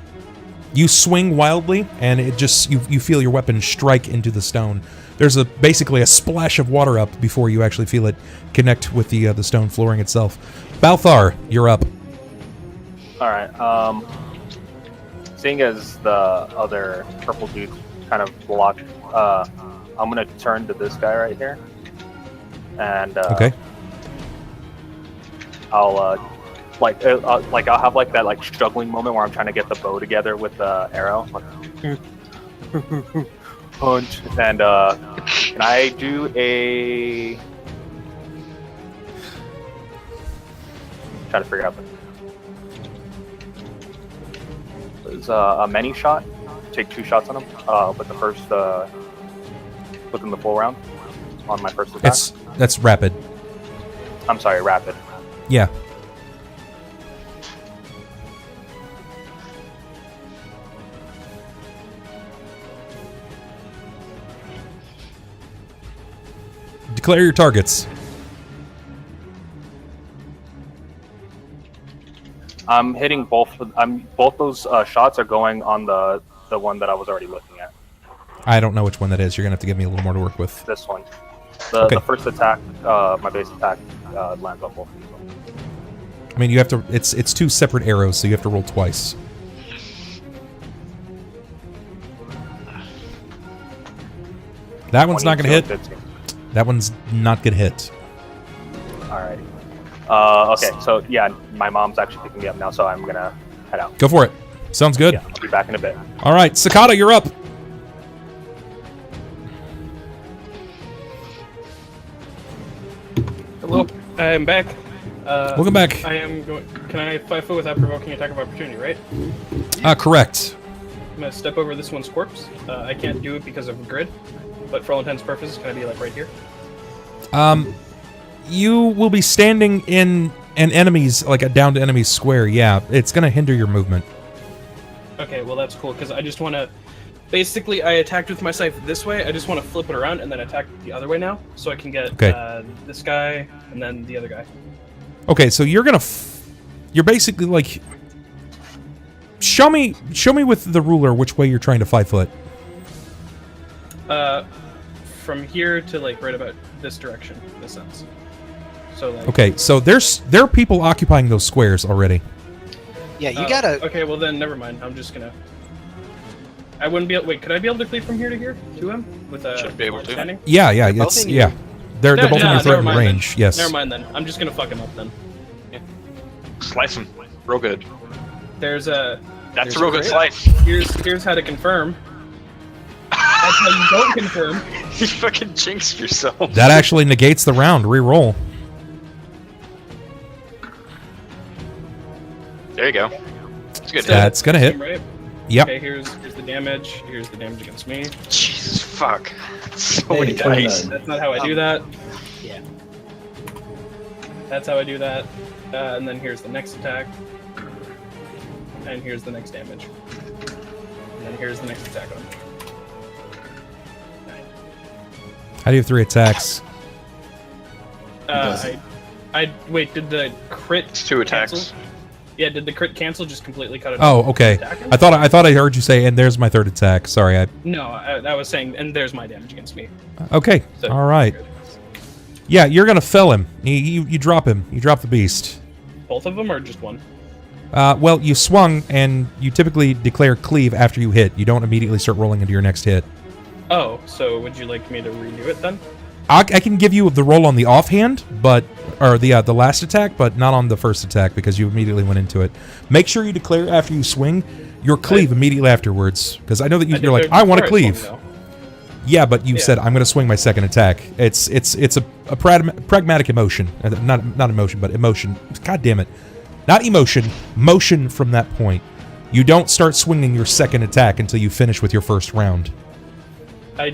You swing wildly, and it just you feel your weapon strike into the stone. There's basically a splash of water up before you actually feel it connect with the stone flooring itself. Balthar, you're up. All right. Seeing as the other purple dude kind of blocked, I'm gonna turn to this guy right here, and Okay. I'll I'll have like that struggling moment where I'm trying to get the bow together with the arrow. Punch. And can I do a... Try to figure out. It's a many shot. Take 2 shots on him. With the first within the full round on my first attack. That's rapid. I'm sorry, rapid. Yeah. Declare your targets. I'm hitting both. Both those shots are going on the one that I was already looking at. I don't know which one that is. You're gonna have to give me a little more to work with. This one. Okay. The first attack, my base attack, lands on both. I mean, you have to. It's 2 separate arrows, so you have to roll twice. That one's not gonna hit. 15. That one's not gonna hit. Alrighty. Okay, so yeah, my mom's actually picking me up now, so I'm gonna head out. Go for it. Sounds good. Yeah, I'll be back in a bit. All right, Sakata, you're up. Hello, I am back. Welcome back. I am going. Can I 5 foot without provoking attack of opportunity? Right. Correct. I'm gonna step over this one's corpse. I can't do it because of a grid, but for all intents and purposes, can I be like right here? You will be standing in an enemy's, like a downed enemy's square. Yeah, it's gonna hinder your movement. Okay, well that's cool because I just want to. Basically, I attacked with my scythe this way. I just want to flip it around and then attack the other way now, so I can get this guy and then the other guy. Okay, so you're gonna, you're basically like, show me with the ruler which way you're trying to 5 foot. From here to like right about this direction, in a sense. So like. Okay, so there are people occupying those squares already. Yeah, you gotta. Okay, well then never mind. I'm just gonna. I wouldn't be able. Wait, could I be able to cleave from here to here to him with a? Should be able to. Standing? Yeah, both it's in your- They're both in your never threatened mind range. then. Yes. Never mind then. I'm just gonna fuck him up then. Slice him. Real good. There's a. That's there's a real good crit. slice. Here's how to confirm. That's how you don't confirm. You fucking jinxed yourself. That actually negates the round. Reroll. There you go. It's good. That's gonna hit. Right? Yep. Okay, here's the damage. Here's the damage against me. Jesus fuck. So Hey, many dice. 29. That's not how I do that. Yeah. That's how I do that. And then here's the next attack. And here's the next damage. And then here's the next attack on me. How do you have 3 attacks? I wait. Did the crit? It's 2 attacks. cancel? Yeah. Did the crit cancel? Just completely cut it Oh, off? okay. Attacking? I thought I heard you say, and there's my 3rd attack. Sorry. No, I was saying, and there's my damage against me. Okay. So, All right. Yeah, you're gonna fell him. You drop him. You drop the beast. Both of them, or just one? Well, you swung, and you typically declare cleave after you hit. You don't immediately start rolling into your next hit. Oh, so would you like me to redo it then? I can give you the roll on the offhand, or the last attack, but not on the first attack because you immediately went into it. Make sure you declare after you swing your cleave immediately afterwards, because I know that you're like, I want to cleave. Yeah, but you said I'm going to swing my second attack. It's a pragmatic emotion, not emotion, but emotion. God damn it, not emotion, motion. From that point, you don't start swinging your second attack until you finish with your first round. I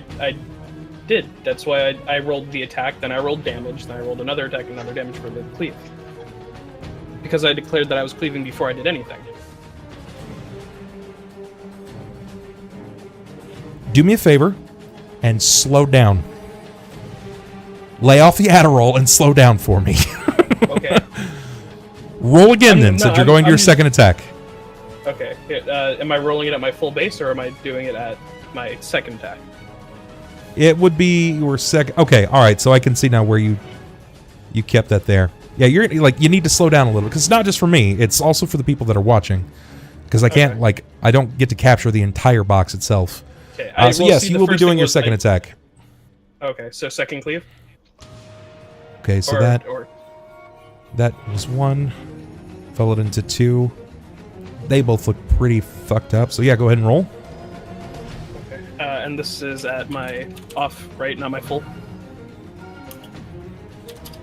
did. That's why I rolled the attack, then I rolled damage, then I rolled another attack, and another damage for the cleave. Because I declared that I was cleaving before I did anything. Do me a favor and slow down. Lay off the Adderall and slow down for me. Okay. Roll again then, since you're going to your second attack. Okay. Am I rolling it at my full base, or am I doing it at my second attack? It would be your second. Okay, all right. So I can see now where you kept that there. Yeah, you're like, you need to slow down a little, because it's not just for me. It's also for the people that are watching, because I can't I don't get to capture the entire box itself. Okay. So yes, you will be doing your second attack. Okay, so second cleave. Okay, so that was 1. Fell it into 2. They both look pretty fucked up. So yeah, go ahead and roll. Okay. And this is at my off, right? Not my full?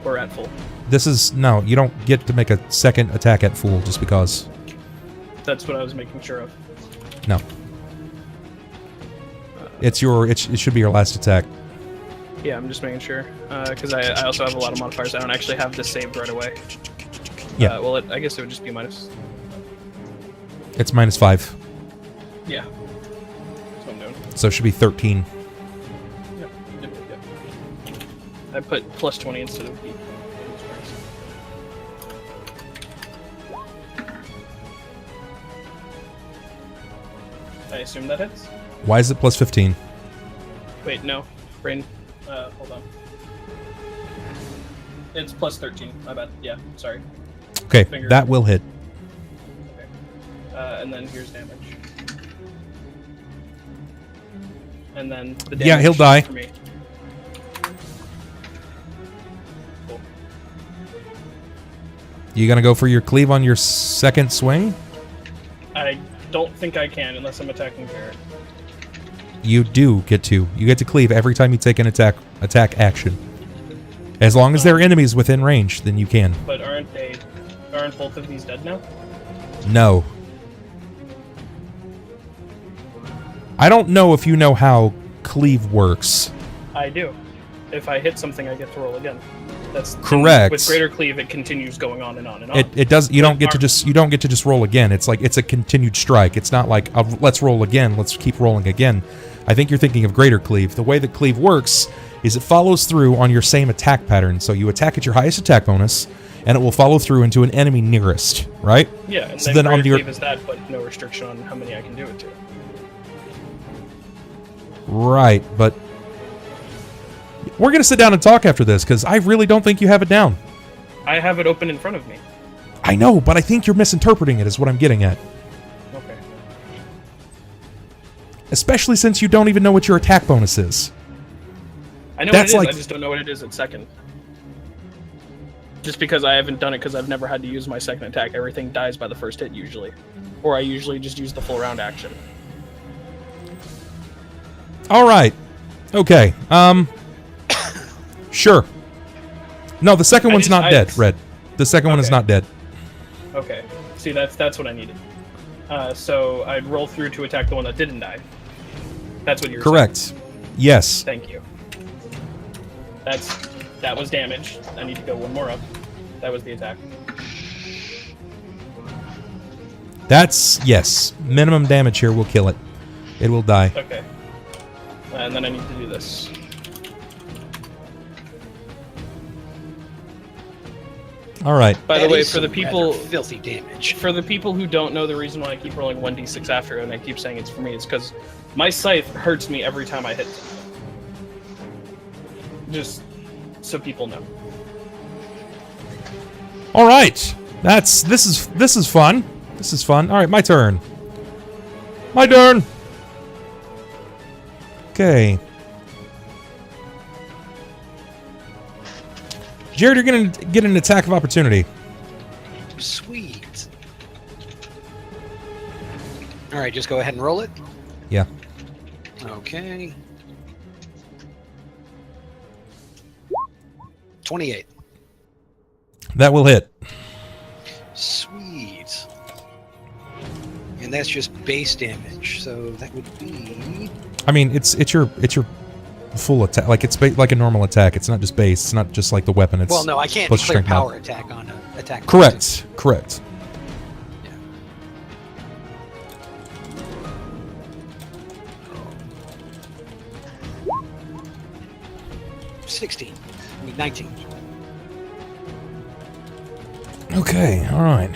Or at full? This is, no, you don't get to make a second attack at full just because. That's what I was making sure of. No. It should be your last attack. Yeah, I'm just making sure. Because I also have a lot of modifiers. I don't actually have this saved right away. Yeah. Well, I guess it would just be minus. It's -5. Yeah. That's what I'm doing. So it should be 13. Yep. I put plus 20 instead of E. I assume that hits? Why is it plus 15? Wait, no. Brain. Hold on. It's plus 13. My bad. Yeah, sorry. Okay, Finger. that will hit. Okay. And then here's damage. And then the damage Yeah, he'll die. for me. Cool. You gonna go for your cleave on your second swing? I don't think I can unless I'm attacking Jerrod. You do get to. You get to cleave every time you take an attack action. As long as there are enemies within range, then you can. But aren't both of these dead now? No. I don't know if you know how cleave works. I do. If I hit something, I get to roll again. That's correct. With greater cleave, it continues going on and on and on. It does. You don't get to just roll again. It's like it's a continued strike. It's not like let's roll again. Let's keep rolling again. I think you're thinking of greater cleave. The way that cleave works is it follows through on your same attack pattern. So you attack at your highest attack bonus, and it will follow through into an enemy nearest. Right? Yeah. And so then on greater cleave is that, but no restriction on how many I can do it to. Right, but we're going to sit down and talk after this, because I really don't think you have it down. I have it open in front of me. I know, but I think you're misinterpreting it, is what I'm getting at. Okay. Especially since you don't even know what your attack bonus is. I know what it is, I just don't know what it is at second. Just because I haven't done it because I've never had to use my second attack. Everything dies by the first hit, usually. Or I usually just use the full round action. Alright. Okay. Sure. No, the second one's not dead, Red. The second one is not dead. Okay. See, that's what I needed. So I'd roll through to attack the one that didn't die. That's what you're correct. Yes. Thank you. That was damage. I need to go one more up. That was the attack. That's, yes. Minimum damage here will kill it. It will die. Okay. And then I need to do this. All right. By the way, for the people filthy damage. For the people who don't know the reason why I keep rolling 1d6 after and I keep saying it's for me, it's because my scythe hurts me every time I hit something. Just so people know. All right. This is fun. This is fun. All right, my turn. My turn. Okay. Jerrod, you're going to get an attack of opportunity. Sweet. All right, just go ahead and roll it. Yeah. Okay. 28. That will hit. Sweet. And that's just base damage, so that would be... I mean, it's your full attack. Like it's like a normal attack. It's not just base. It's not just like the weapon. It's well, no, I can't declare power attack on an attack. Correct. Correct. Yeah. 16. I mean 19. Okay. All right.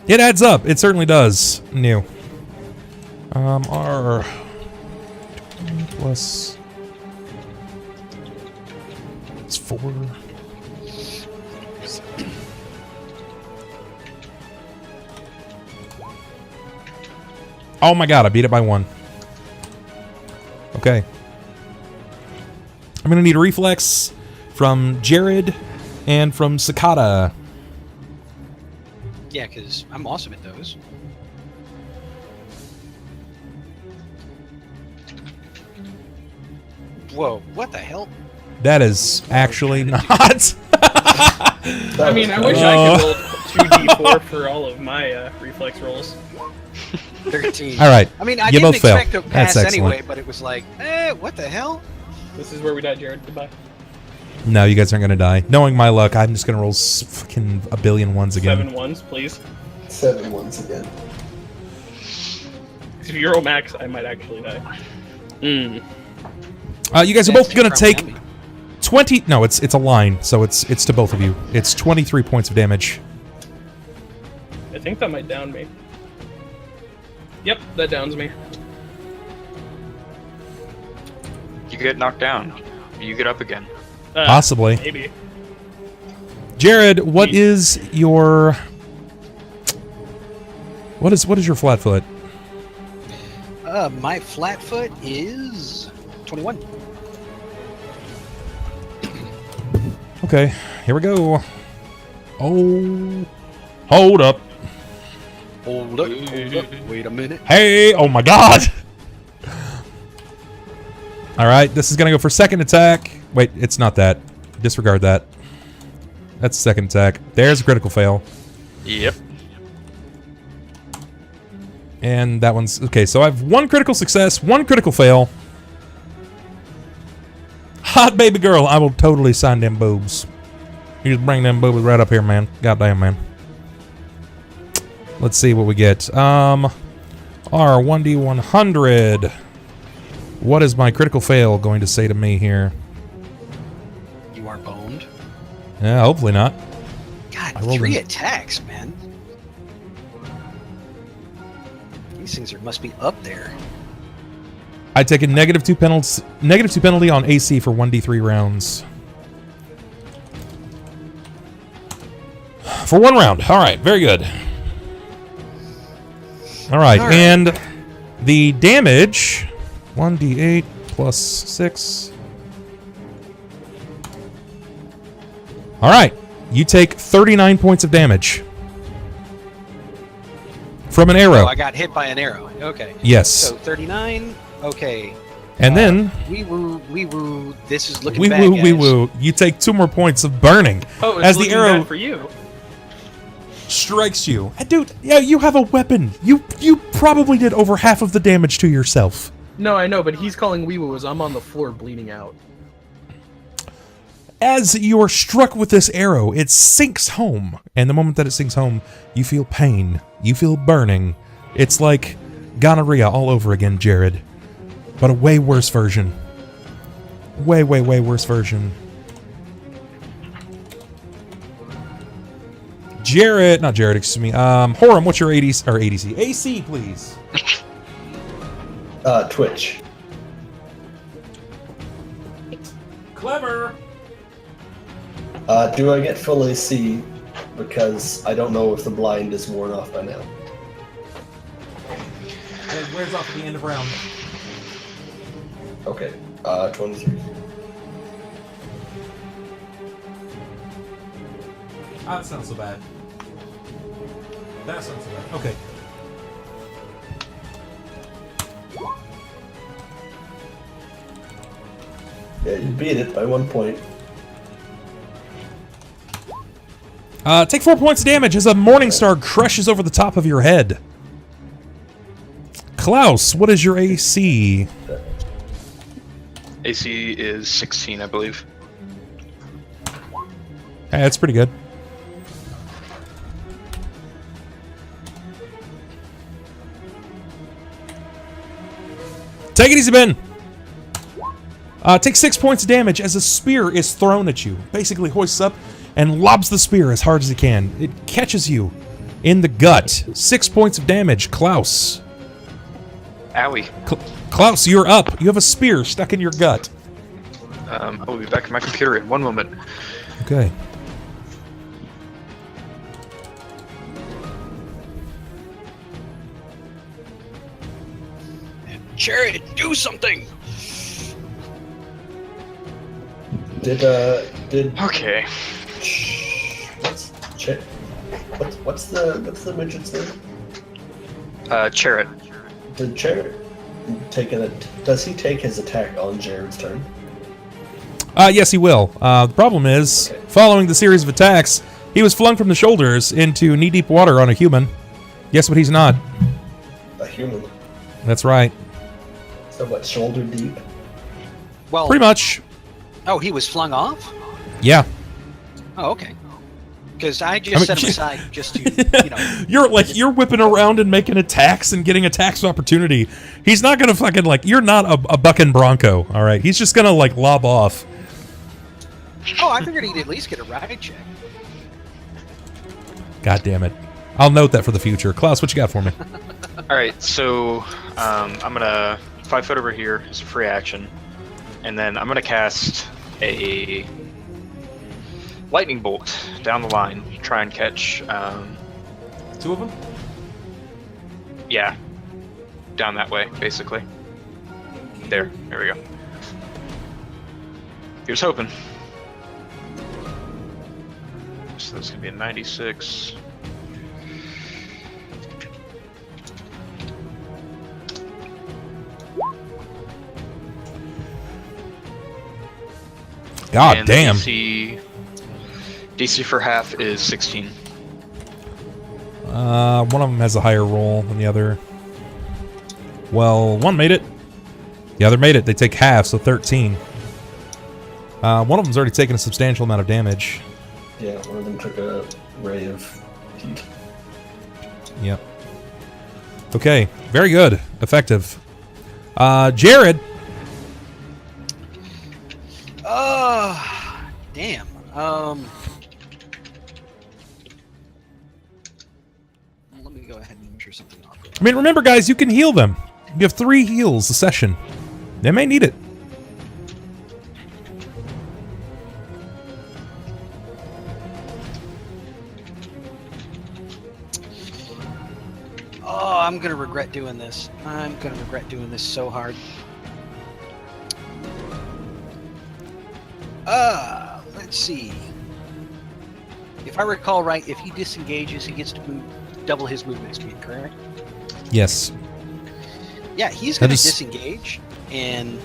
It adds up. It certainly does. New. R plus it's 4. Oh my god, I beat it by 1. Okay. I'm gonna need a reflex from Jerrod and from Sakata. Yeah, because I'm awesome at those. Whoa, what the hell? That is actually not. I mean, I wish I could roll 2d4 for all of my reflex rolls. 13. All right. I mean, I you didn't both fail. expect to pass anyway, but it was like, what the hell? This is where we died, Jerrod. Goodbye. No, you guys aren't gonna die. Knowing my luck, I'm just gonna roll fucking a billion ones again. 7 ones, please. 7 ones again. If you roll max, I might actually die. You guys are both gonna take 20. No, it's a line, so it's to both of you. It's 23 points of damage. I think that might down me. Yep, that downs me. You get knocked down. You get up again. Possibly. Maybe. Jerrod, what is your your flat foot? My flat foot is 21. Okay, here we go. Oh, hold up. Hold up. Wait a minute. Hey, oh my god. All right, this is gonna go for second attack. Wait, it's not that. Disregard that. That's second attack. There's a critical fail. Yep. And that one's... Okay, so I have 1 critical success, 1 critical fail. Hot baby girl, I will totally sign them boobs. You just bring them boobs right up here, man. Goddamn, man. Let's see what we get. R1D100. What is my critical fail going to say to me here? You aren't boned. Yeah, hopefully not. God, I rolled 3 an- attacks, man. These things must be up there. I take a -2 penalty on AC for 1d3 rounds. For 1 round. All right, very good. All right, and the damage, 1d8 plus 6. All right, you take 39 points of damage from an arrow. Oh, I got hit by an arrow. Okay. Yes. So 39. Okay. And then wee woo. This is looking wee bad, woo, guys. wee woo. You take 2 more points of burning Oh, it's as the looking arrow bad for you. strikes you. Dude, yeah, you have a weapon. You probably did over half of the damage to yourself. No, I know, but he's calling wee woo as I'm on the floor bleeding out. As you are struck with this arrow, it sinks home. And the moment that it sinks home, you feel pain. You feel burning. It's like gonorrhea all over again, Jerrod. But a way worse version. Way worse version. Not Jerrod, excuse me. Horam, what's your ADC, or ADC? AC, please. Twitch. Clever. Do I get full AC? Because I don't know if the blind is worn off by now. It wears off at the end of round. Okay. 23. That sounds so bad. That sounds so bad. Okay. Yeah, you beat it by 1 point. Take 4 points of damage as a morning star crushes over the top of your head. Klaus, what is your AC? AC is 16, I believe. Hey, that's pretty good. Take it easy, Ben. Take 6 points of damage as a spear is thrown at you. Basically hoists up and lobs the spear as hard as it can. It catches you in the gut. 6 points of damage. Klaus. Owie. Klaus, you're up. You have a spear stuck in your gut. I will be back in my computer in 1 moment. Okay. Jerrod, do something. Did Okay. what's the midget's name? Jerrod. Did Jerrod does he take his attack on Jerrod's turn? Yes, he will. The problem is, following the series of attacks, he was flung from the shoulders into knee-deep water on a human. Guess what he's not? A human. That's right. So what, shoulder deep? Well, Pretty much. Oh, he was flung off? Yeah. Oh, okay. Because I just set him aside just to, You're whipping around and making attacks and getting attacks of opportunity. He's not gonna fucking, you're not a bucking bronco, alright? He's just gonna, lob off. Oh, I figured he'd at least get a ride check. God damn it. I'll note that for the future. Klaus, what you got for me? Alright, so I'm gonna 5 foot over here as a free action. And then I'm gonna cast a lightning bolt down the line, try and catch 2 of them? yeah, down that way, basically. There we go. Here's hoping. So that's gonna be a 96. God And damn. DC for half is 16. One of them has a higher roll than the other. Well, one made it. The other made it. They take half, so 13. One of them's already taken a substantial amount of damage. Yeah, one of them took a ray of heat. Yep. Okay, very good. Effective. Jerrod. Damn. Let me go ahead and measure something off. I mean, remember, guys, you can heal them. You have 3 heals a session. They may need it. Oh, I'm gonna regret doing this. I'm gonna regret doing this so hard. Let's see. If I recall right, if he disengages, he gets to move double his movement speed, correct? Yes. Yeah, he's gonna That is- disengage and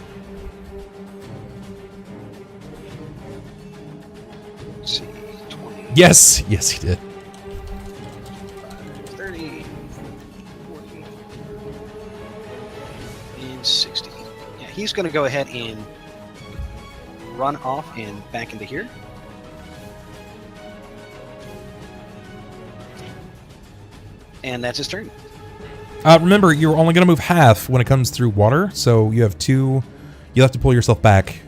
let's see, 20. Yes. Yes, he did. 30, 40, and 60. Yeah, he's going to go ahead and run off and back into here. And that's his turn. Remember, you're only going to move half when it comes through water, so you have 2... You'll have to pull yourself back.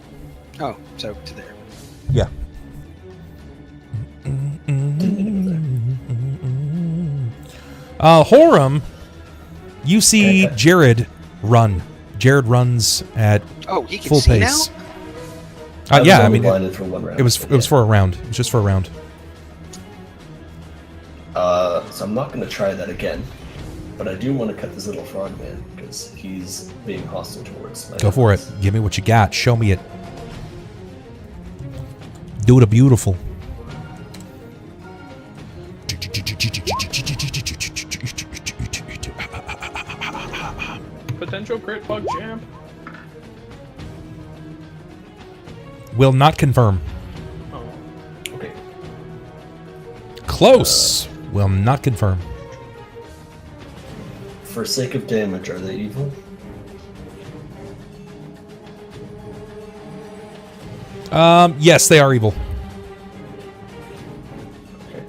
Oh, so to there. Yeah. Horam, you see Jerrod run. Jerrod runs at Oh, he can full see pace. now? Yeah, I only mean, blinded for one round. it was for a round. It was just for a round. So I'm not going to try that again, but I do want to cut this little frog man because he's being hostile towards my Go for it. Give me what you got. Show me it. Do it a beautiful. Potential crit bug champ. Will not confirm. Oh. Okay. Close. Will not confirm. For sake of damage, are they evil? Yes, they are evil. Okay.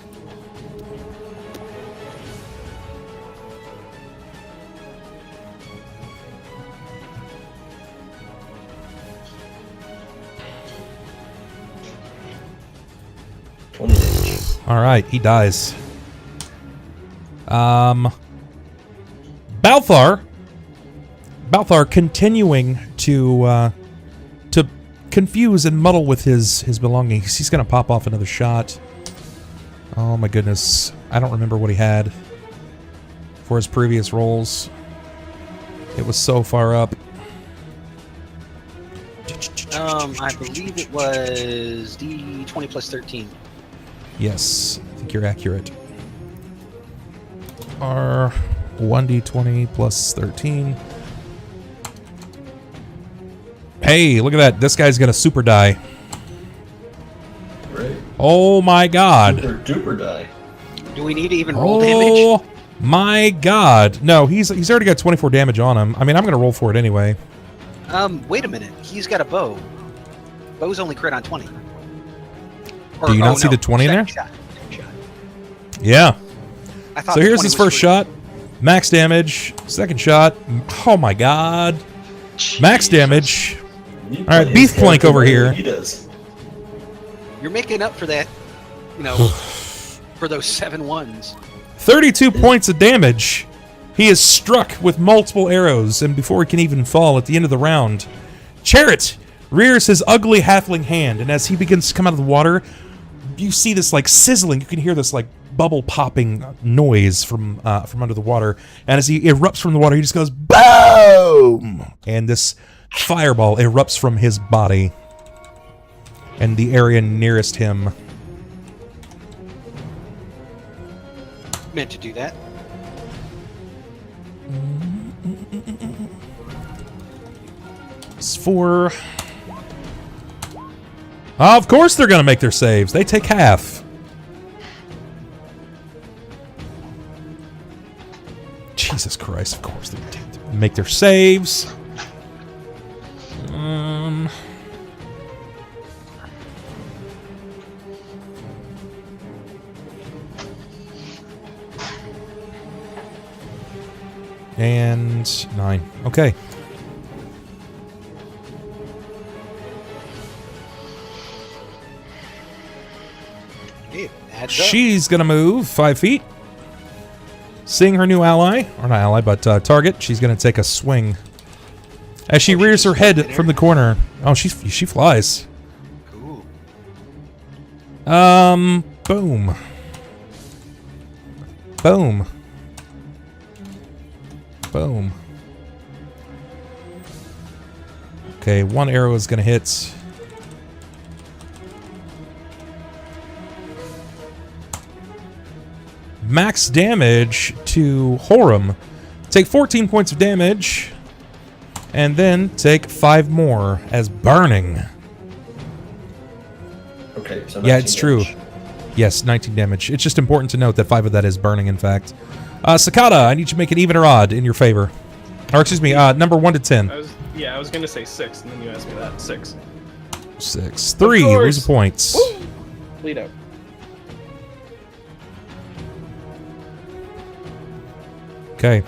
All right, he dies. Balthar continuing to confuse and muddle with his belongings. He's gonna pop off another shot. Oh my goodness, I don't remember what he had for his previous rolls. It was so far up. I believe it was D20 plus 13. Yes, I think you're accurate. R 1d20 plus 13. Hey, look at that. This guy's gonna super die. Right. Oh my god. Super duper die. Do we need to even roll damage? Oh my god. No, he's already got 24 damage on him. I mean, I'm gonna roll for it anyway. Wait a minute. He's got a bow. Bow's only crit on 20. Do you not see the 20 in there? Second shot. Yeah. I thought So the here's 20 his was first free. shot. Max damage. Second shot. Oh my god. Max Jesus. damage. You All right, play Beef his Plank character over the way here. He does. You're making up for that, you know, for those 7 ones. 32 points of damage. He is struck with multiple arrows, and before he can even fall at the end of the round, Jerrod rears his ugly halfling hand, and as he begins to come out of the water, you see this like sizzling. You can hear this like bubble popping noise from under the water, and as he erupts from the water, he just goes boom, and this fireball erupts from his body, and the area nearest him meant to do that. It's 4. Of course they're going to make their saves. They take half. Jesus Christ, of course they make their saves. And 9. Okay. Hey, adds up. She's going to move 5 feet. Seeing her new ally, or not ally, but target, she's going to take a swing. As she rears her head from the corner. Oh, she flies. Cool. Boom. Boom. Boom. Okay, 1 arrow is going to hit. Max damage to Horam. Take 14 points of damage. And then take 5 more as burning. Okay, so Yeah, it's 19 true. damage. Yes, 19 damage. It's just important to note that 5 of that is burning, in fact. Sakata, I need you to make it even or odd in your favor. Or, excuse me, number 1 to 10. I was gonna say 6, and then you asked me that. 6. 6. 3. Lose a point. Woo! Lead out. Okay.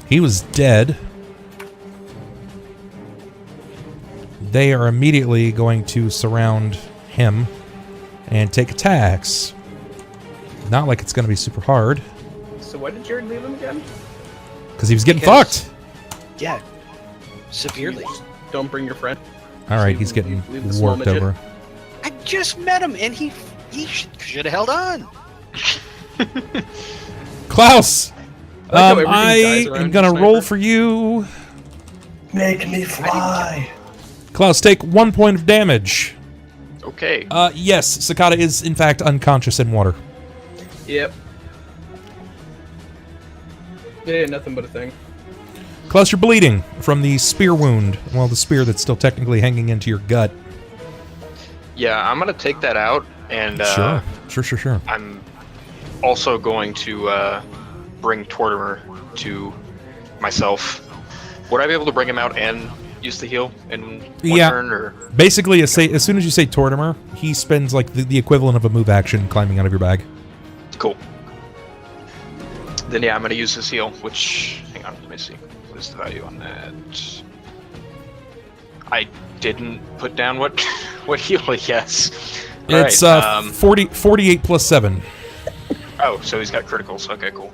He was dead. They are immediately going to surround him and take attacks. Not like it's going to be super hard. So why did Jerrod leave him again? Because he was getting Because- fucked. Yeah. Severely. Don't bring your friend. Alright, he's getting Leave the small worked midget. over. I just met him, and he should have held on. Klaus! I like how everything I dies around am you, going to Sniper. roll for you. Make me fly. Klaus, take 1 point of damage. Okay. Yes, Sakata is in fact unconscious in water. Yep. Yeah, nothing but a thing. Klaus, you're bleeding from the spear wound. Well, the spear that's still technically hanging into your gut. Yeah, I'm gonna take that out, and Sure. I'm also going to bring Tortimer to myself. Would I be able to bring him out and use the heal in one turn? Or Basically, as soon as you say Tortimer, he spends like the equivalent of a move action climbing out of your bag. cool. Then yeah, I'm gonna use this heal. Which, hang on, let me see. What is the value on that? I didn't put down what heal. Yes. It's Alright, 48 plus 7. Oh, so he's got criticals. Okay, cool.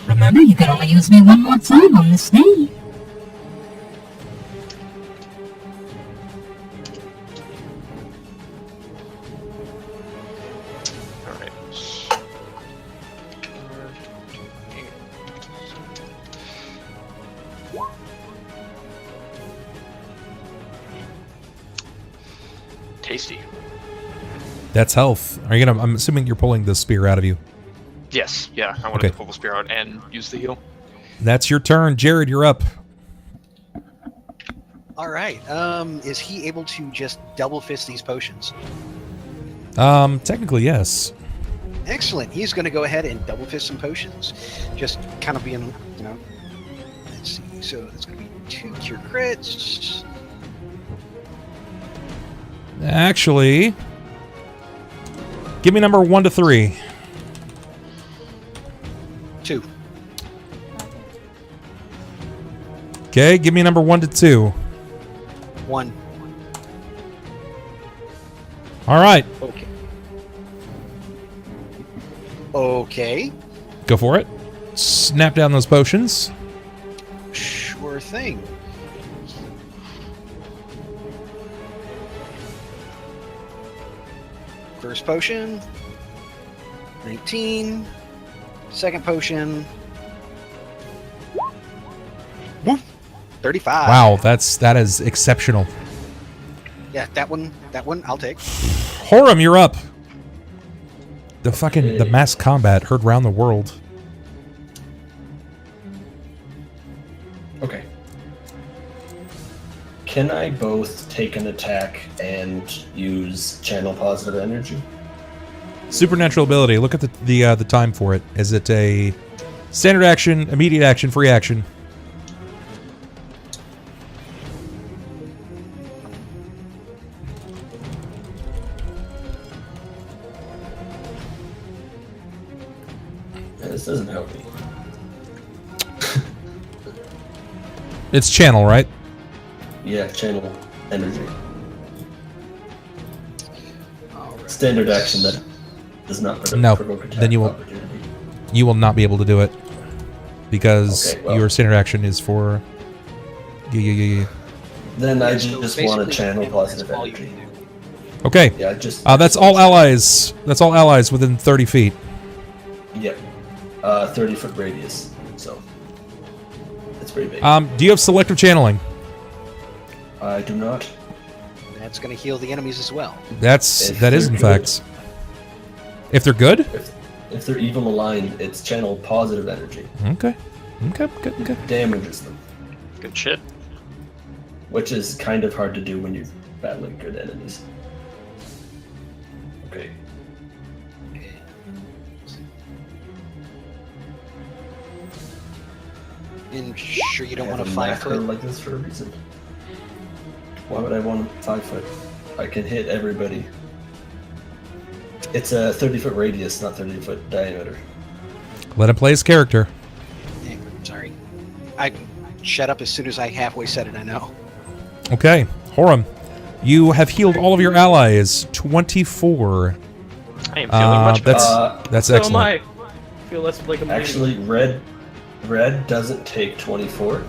Remember, you can only use me one more time on this day. Alright. Tasty. That's health. Are you gonna? I'm assuming you're pulling the spear out of you. Yes, yeah, I wanted Okay. to pull the spear out and use the heal. That's your turn, Jerrod. You're up. All right. Is he able to just double fist these potions? Technically, yes. Excellent. He's going to go ahead and double fist some potions. Just kind of being, let's see. So it's going to be 2 cure crits. Actually, give me number 1 to 3. 2. Okay, give me number 1 to 2. 1. All right, Okay. Okay. go for it. Snap down those potions. Sure thing. First potion. 19. Second potion. Woof. 35. Wow, that is the mass combat heard round the world. Okay. Can I both take an attack and use channel positive energy? Supernatural ability. Look at the time for it. Is it a standard action, immediate action, free action? This doesn't help me. It's channel, right? Yeah, channel energy. Standard action that does not provoke attack. Then you will. Opportunity. You will not be able to do it because Okay, well. your standard action is for. Yeah. Then I So just want to basically, channel that's positive all you energy. can do. Okay. Yeah, just. That's all allies. That's all allies within 30 feet. Yep. 30-foot radius. So. It's pretty big. Do you have selective channeling? I do not. That's going to heal the enemies as well. That is in fact. If they're good. If they're evil aligned, it's channel positive energy. Okay. Good. Damages them, Good shit. which is kind of hard to do when you're battling good enemies. Okay. And sure you don't I want a have 5 macro foot. like this for a reason. Why would I want 5 foot? I can hit everybody. It's a 30-foot radius, not 30-foot diameter. Let him play his character. Sorry. I shut up as soon as I halfway said it, I know. Okay, Horam, you have healed all of your allies. 24. I am feeling much better. That's So excellent. am I. Feel less like I'm bleeding. Actually, red doesn't take 24.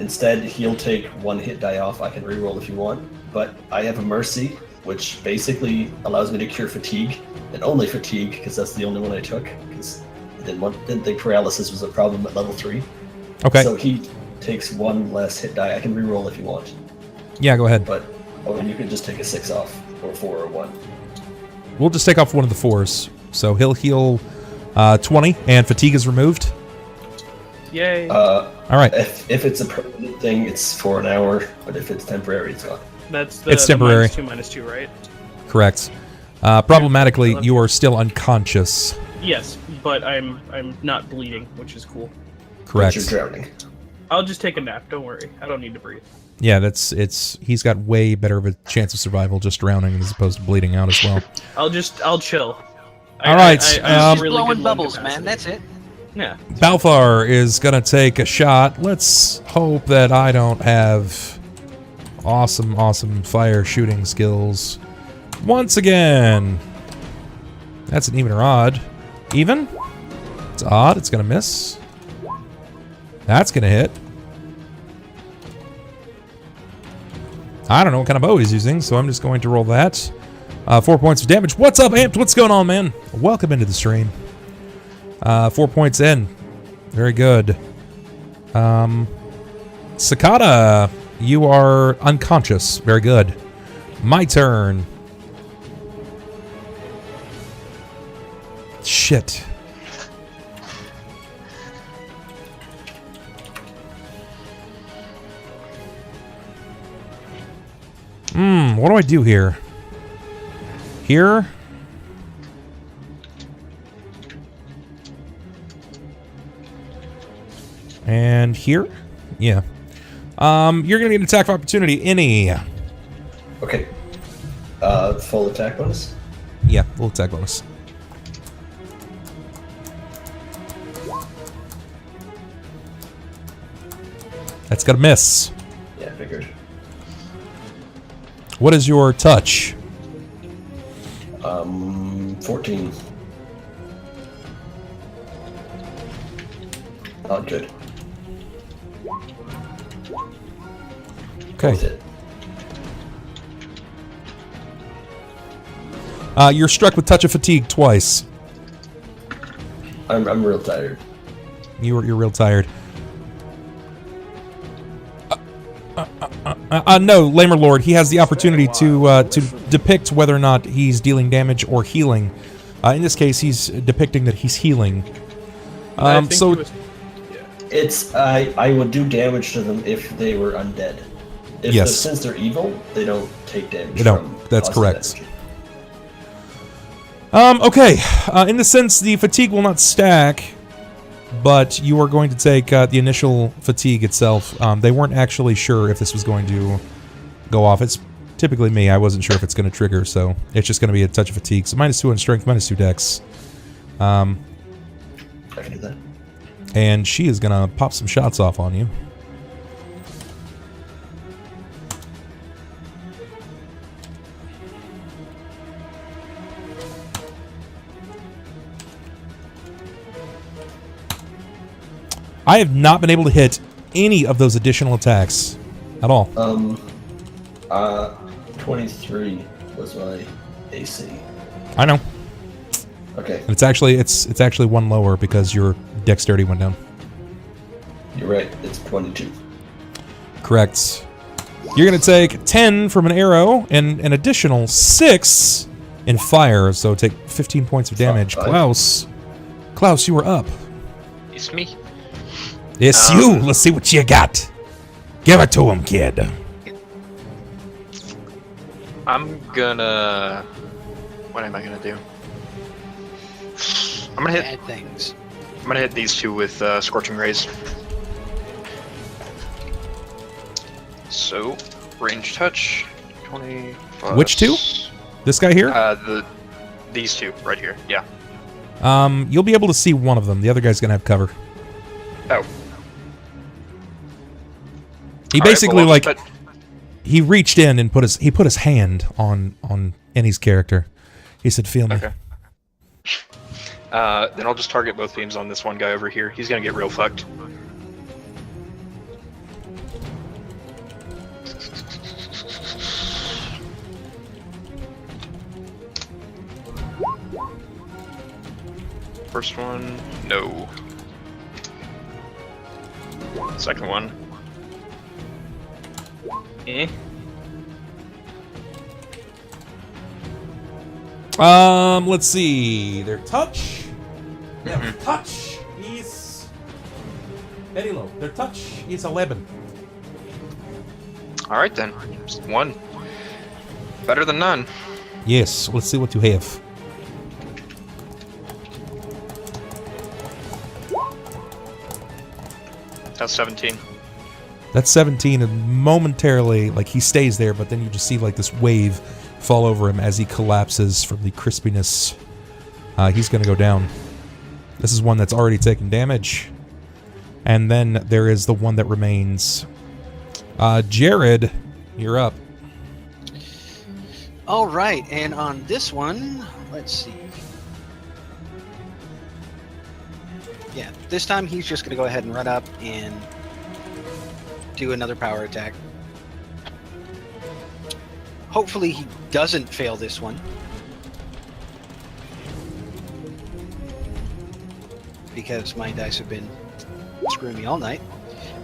Instead, he'll take 1 hit die off. I can reroll if you want. But I have a mercy, which basically allows me to cure fatigue, and only fatigue, because that's the only one I took. Because I didn't think paralysis was a problem at level 3. Okay. So he takes 1 less hit die. I can reroll if you want. Yeah, go ahead. But you can just take a 6 off, or 4 or 1. We'll just take off one of the 4s. So he'll heal 20, and fatigue is removed. Yay. All right. If it's a permanent thing, it's for an hour. But if it's temporary, it's gone. That's it's temporary. The -2, -2, right? Correct. Problematically, you are still unconscious. Yes, but I'm not bleeding, which is cool. Correct. But you're drowning. I'll just take a nap. Don't worry. I don't need to breathe. Yeah, he's got way better of a chance of survival just drowning as opposed to bleeding out as well. I'll chill. All right, Just really blowing good lung bubbles, capacity. man. That's it. Yeah. Balthar is gonna take a shot. Let's hope that I don't have awesome fire shooting skills once again. That's an even or odd. Even? It's odd. It's gonna miss. That's gonna hit. I don't know what kind of bow he's using, so I'm just going to roll that. 4 points of damage. What's up, Amped? What's going on, man? Welcome into the stream. 4 points in. Very good. Sakata, you are unconscious. Very good. My turn. Shit. What do I do here? Here? And here? Yeah. You're gonna get an attack of opportunity. Any? Okay. Full attack bonus? Yeah, full attack bonus. That's gonna miss. Yeah, figured. What is your touch? 14. Not good. Okay. With it. You're struck with touch of fatigue twice. I'm real tired. You're real tired. No, Lamer Lord. He has the opportunity to depict whether or not he's dealing damage or healing. In this case, he's depicting that he's healing. I think So he was- It's I would do damage to them if they were undead. Yes. Since they're evil, they don't take damage. They don't. From That's positive correct. energy. Okay. In the sense, the fatigue will not stack, but you are going to take the initial fatigue itself. They weren't actually sure if this was going to go off. It's typically me. I wasn't sure if it's going to trigger, so it's just going to be a touch of fatigue. So -2 on strength, -2 dex. I can do that. And she is going to pop some shots off on you. I have not been able to hit any of those additional attacks at all. 23 was my AC. I know. Okay, And it's actually one lower because your dexterity went down. you're right. It's 22. Correct. You're going to take 10 from an arrow and an additional 6 in fire, so take 15 points of damage. Fine. Klaus, you were up. It's me. It's you. Let's see what you got. Give it to him, kid. I'm gonna... What am I gonna do? I'm gonna hit... Bad things. I'm gonna hit these two with Scorching Rays. So, range touch, 20 plus... Which two? This guy here? These two, right here, yeah. You'll be able to see one of them. The other guy's going to have cover. Oh. He All right, basically, well, like... He reached in and put his hand on Annie's character. He said, "Feel me." Okay. Then I'll just target both beams on this one guy over here. He's gonna get real fucked. First one, no. Second one. Eh. Let's see. Their touch. Yeah, touch is very low. Their touch is 11. All right then, just one. Better than none. Yes. Let's see what you have. That's 17. That's 17, and momentarily, like, he stays there, but then you just see, like, this wave fall over him as he collapses from the crispiness. He's going to go down. This is one that's already taken damage. And then there is the one that remains. Jerrod, you're up. All right, and on this one, let's see. Yeah, this time he's just going to go ahead and run up and do another power attack. Hopefully he doesn't fail this one. Because my dice have been screwing me all night.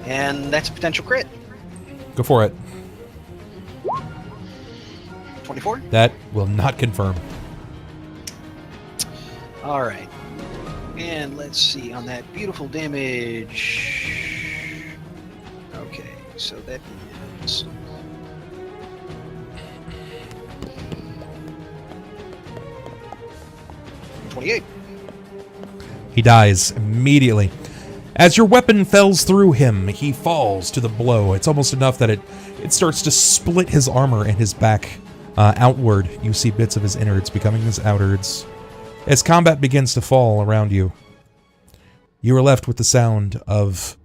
And that's a potential crit. Go for it. 24? That will not confirm. All right. And let's see on that beautiful damage. Okay, so that is 28. He dies immediately. As your weapon fells through him, he falls to the blow. It's almost enough that it starts to split his armor and his back outward. You see bits of his innards becoming his outards. As combat begins to fall around you, you are left with the sound of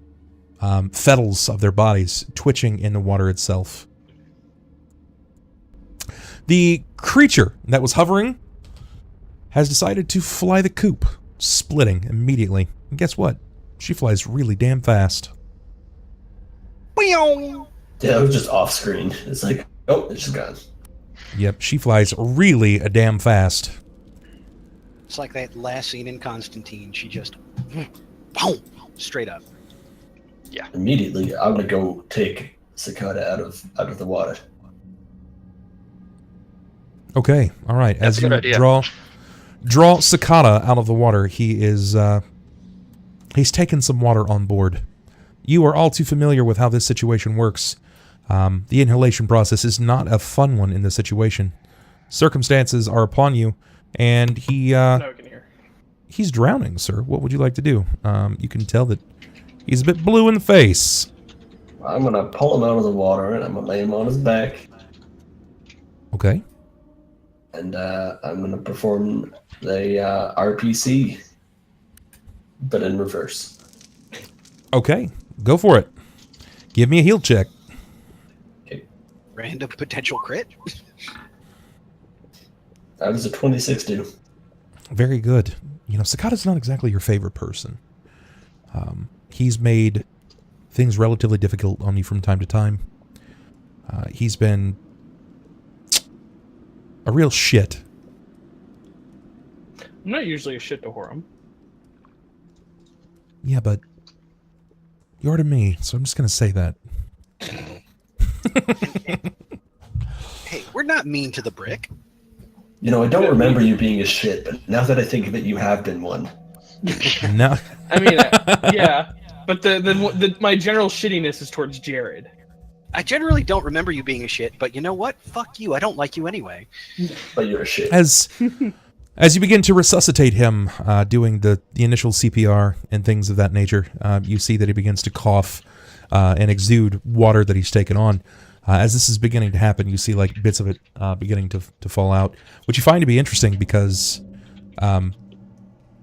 fettles of their bodies twitching in the water itself. The creature that was hovering has decided to fly the coop, splitting immediately. And guess what? She flies really damn fast. Yeah, it was just off screen. It's like, oh, it's just gone. Yep, she flies really a damn fast. It's like that last scene in Constantine. She just boom, straight up. Yeah. Immediately, I'm gonna go take Sakata out of the water. Okay, all right. That's As a you good idea. draw Sakata out of the water. He is, he's taken some water on board. You are all too familiar with how this situation works. The inhalation process is not a fun one in this situation. Circumstances are upon you, and he's drowning, sir. What would you like to do? You can tell that he's a bit blue in the face. I'm going to pull him out of the water, and I'm going to lay him on his back. Okay. And I'm going to perform the RPC, but in reverse. Okay, go for it. Give me a heal check. Okay. Random potential crit. That was a 26, dude. Very good. You know, Sakata's not exactly your favorite person. He's made things relatively difficult on you from time to time. He's been a real shit. I'm not usually a shit to Horam. Yeah, but you are to me, so I'm just going to say that. Hey, we're not mean to the brick. You know, I don't remember you being a shit, but now that I think of it, you have been one. No. I mean, yeah, but my general shittiness is towards Jerrod. I generally don't remember you being a shit, but you know what? Fuck you. I don't like you anyway. But you're a shit. As you begin to resuscitate him, doing the initial CPR and things of that nature, you see that he begins to cough and exude water that he's taken on. As this is beginning to happen, you see like bits of it beginning to fall out, which you find to be interesting because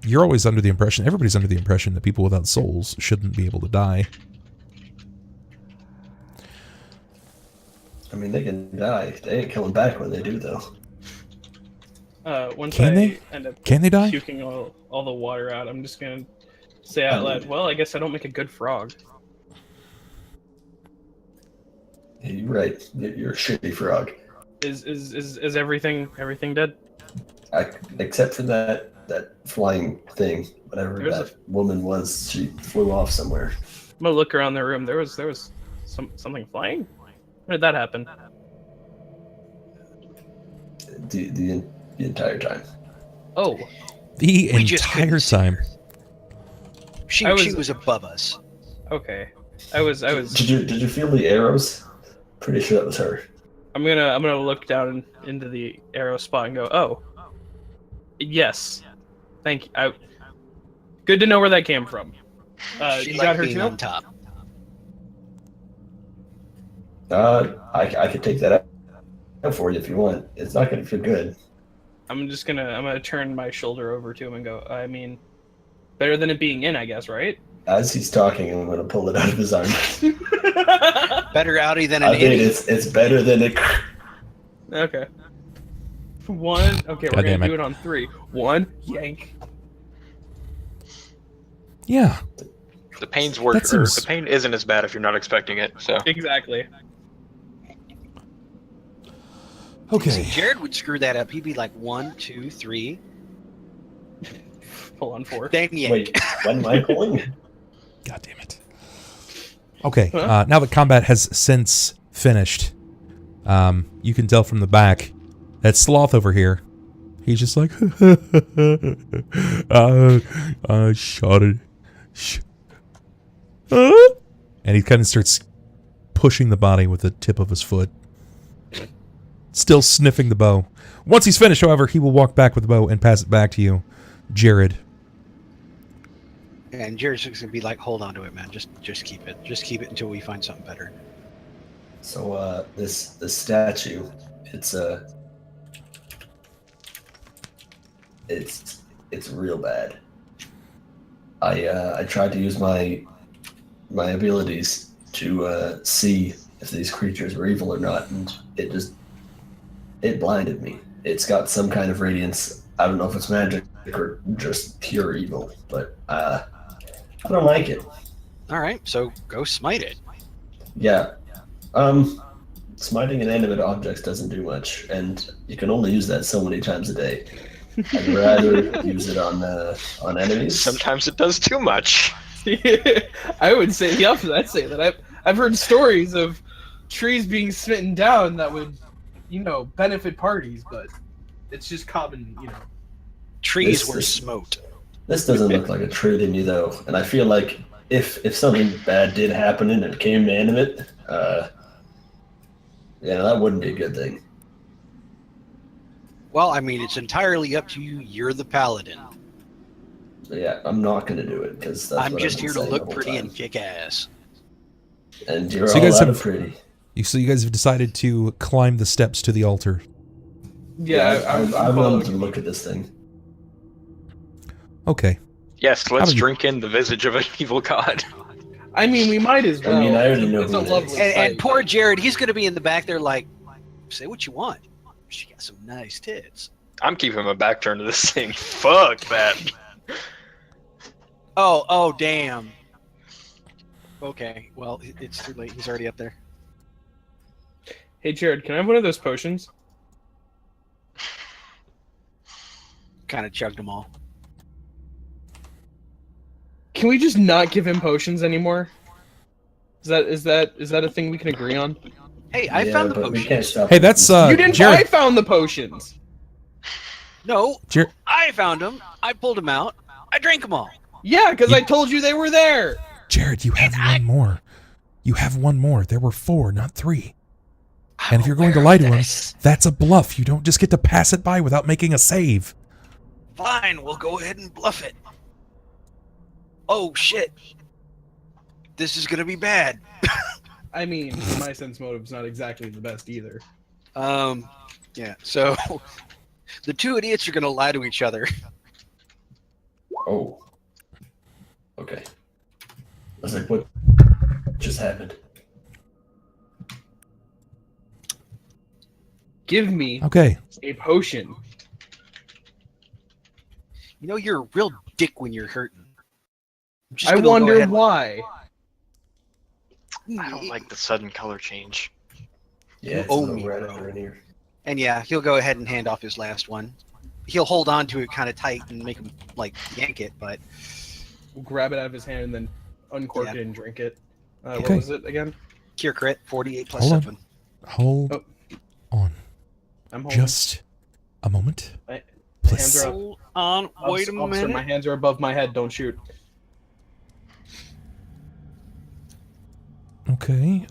you're always under the impression, everybody's under the impression that people without souls shouldn't be able to die. I mean, they can die. They ain't coming back when they do, though. Once Can I they? end up Can they die? puking all the water out, I'm just gonna say out loud, well, I guess I don't make a good frog. Yeah, you're right. You're a shitty frog. Is everything dead? Except for that flying thing. Whatever that woman was, she flew off somewhere. I'm gonna look around the room. There was something flying? When did that happen? The entire time. Oh. The We just entire couldn't see time. She was above us. Okay. I was. Did you feel the arrows? Pretty sure that was her. I'm gonna look down into the arrow spot and go, oh. Yes. Thank you. Good to know where that came from. She You liked got her being too? on top. I could take that out for you if you want. It's not gonna feel good. I'm gonna turn my shoulder over to him and go, I mean, better than it being in, I guess, right? As he's talking, I'm gonna pull it out of his arm. Better outie than an I think idiot. it's better than it. Okay. One. Okay, God we're damn gonna it. do it on 3. 1, yank. Yeah. The pain's worse. That seems- The pain isn't as bad if you're not expecting it. So Exactly. Okay. Jerrod would screw that up. He'd be like 1, 2, 3. Pull on 4. Then yank. Wait, when am I pulling? God damn it. Okay, now that combat has since finished, you can tell from the back that Sloth over here, he's just like, I shot it. And he kind of starts pushing the body with the tip of his foot. Still sniffing the bow. Once he's finished, however, he will walk back with the bow and pass it back to you, Jerrod. And Jerrod's just gonna be like, hold on to it, man. Just keep it. Just keep it until we find something better. So this statue, it's real bad. I tried to use my abilities to see if these creatures were evil or not, and it blinded me. It's got some kind of radiance. I don't know if it's magic or just pure evil, but I don't like it. All right, so go smite it. Yeah. Smiting inanimate objects doesn't do much, and you can only use that so many times a day. I'd rather use it on enemies. sometimes it does too much. I would say the opposite. I'd say that I've heard stories of trees being smitten down that would, benefit parties, but it's just common, Trees were smote. This doesn't look like a tree to me, though, and I feel like if something bad did happen and it came inanimate, that wouldn't be a good thing. Well, I mean, it's entirely up to you. You're the paladin. But yeah, I'm not going to do it because I'm just here to look pretty and kick ass. And you're So you all guys out have- of pretty. So you guys have decided to climb the steps to the altar. Yeah, I'm willing to look at this thing. Okay. Yes, How let's about you- drink in the visage of an evil god. I mean, we might as well. I mean, I already know It's who a it lovely is. And sight. poor Jerrod, he's going to be in the back there like, say what you want. She got some nice tits. I'm keeping my back turned to this thing. Fuck that. Oh, damn. Okay, well, it's too late. He's already up there. Hey, Jerrod, can I have one of those potions? Kind of chugged them all. Can we just not give him potions anymore? Is that a thing we can agree on? Hey, I found the but we can't potions. stop Hey, it. that's You didn't. Jerrod. I found the potions. No, Jer- I found them. I pulled them out. I drank them all. Yeah, because I told you they were there. Jerrod, you have one more. You have one more. There were 4, not 3. And if you're going to lie to him, that's a bluff. You don't just get to pass it by without making a save. Fine, we'll go ahead and bluff it. Oh, shit. This is going to be bad. I mean, my sense motive's not exactly the best either. Yeah, so the two idiots are going to lie to each other. Oh. Okay. I was like, what just happened? Give me Okay. a potion. You know, you're a real dick when you're hurting. I'm just I gonna go wonder ahead- why. I don't like the sudden color change. Yeah, it's a owe little me, red bro. under in here. And yeah, he'll go ahead and hand off his last one. He'll hold on to it kind of tight and make him, like, yank it, but We'll grab it out of his hand and then uncork Yeah. it and drink it. What Okay. was it again? cure crit, 48 plus Hold on. 7. Hold Oh. on. I'm holding. Just a moment. My hands Please. are up. Hold on, wait a Officer, minute. my hands are above my head. Don't shoot. Okay.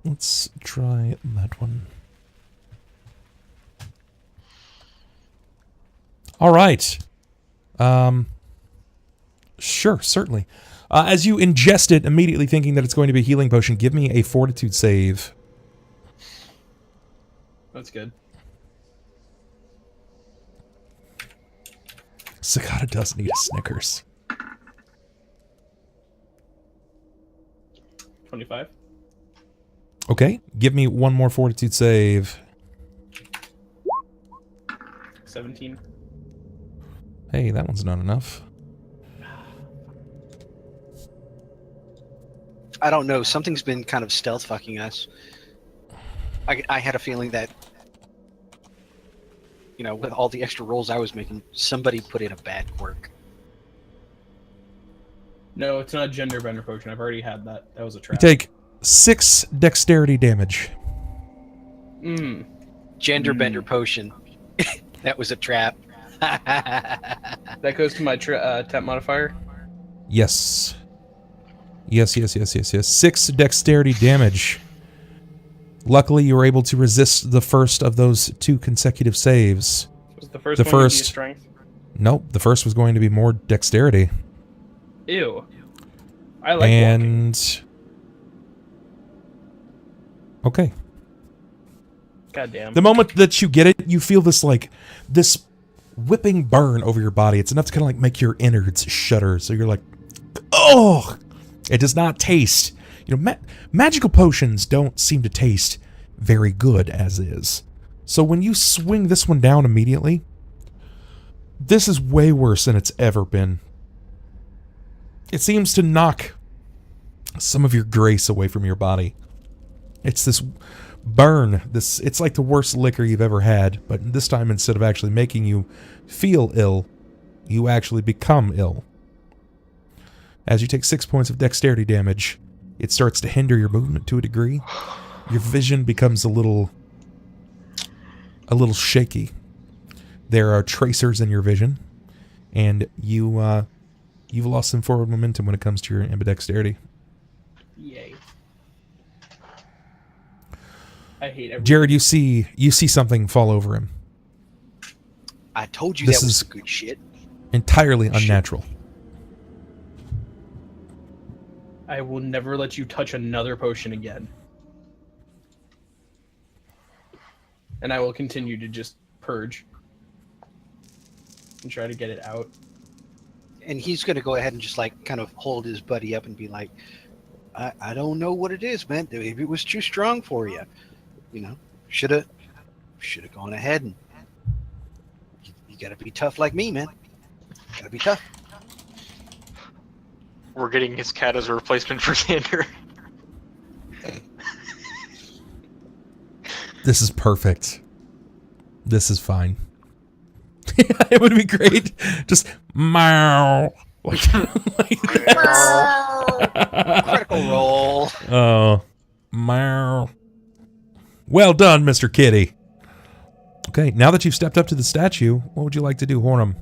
Let's try that one. All right. Sure, certainly. As you ingest it, immediately thinking that it's going to be a healing potion, give me a fortitude save. That's good. Sakata does need a Snickers. 25. Okay, give me one more fortitude save. 17. Hey, that one's not enough. I don't know. Something's been kind of stealth fucking us. I had a feeling that, you know, with all the extra rolls I was making, somebody put in a bad quirk. No, it's not a gender bender potion. I've already had that. That was a You trap. take 6 dexterity damage. Gender bender potion. That was a trap. That goes to my temp modifier. Yes. Yes. 6 dexterity damage. Luckily, you were able to resist the first of those 2 consecutive saves. Was the first The one gonna be a first- strength? Nope, the first was going to be more dexterity. Ew. I like walking. And... Okay. God damn. The moment that you get it, you feel this, like, this whipping burn over your body. It's enough to kind of, like, make your innards shudder. So you're like, oh! It does not taste... You know, magical potions don't seem to taste very good as is. So when you swing this one down immediately, this is way worse than it's ever been. It seems to knock some of your grace away from your body. It's this burn. It's like the worst liquor you've ever had, but this time instead of actually making you feel ill, you actually become ill. As you take 6 points of dexterity damage, it starts to hinder your movement to a degree. Your vision becomes a little a little shaky. There are tracers in your vision, and you've lost some forward momentum when it comes to your ambidexterity. Yay. I hate everything. Jerrod, you see something fall over him. I told you This that was is- some good shit. Entirely unnatural. I will never let you touch another potion again. And I will continue to just purge. And try to get it out. And he's going to go ahead and just like kind of hold his buddy up and be like, I don't know what it is, man. Maybe it was too strong for you. You know, should have gone ahead and you got to be tough like me, man. Got to be tough. We're getting his cat as a replacement for Xander. This is perfect. This is fine. It would be great. Just meow. Critical roll. Oh, meow. Well done, Mr. Kitty. Okay, now that you've stepped up to the statue, what would you like to do, Horam?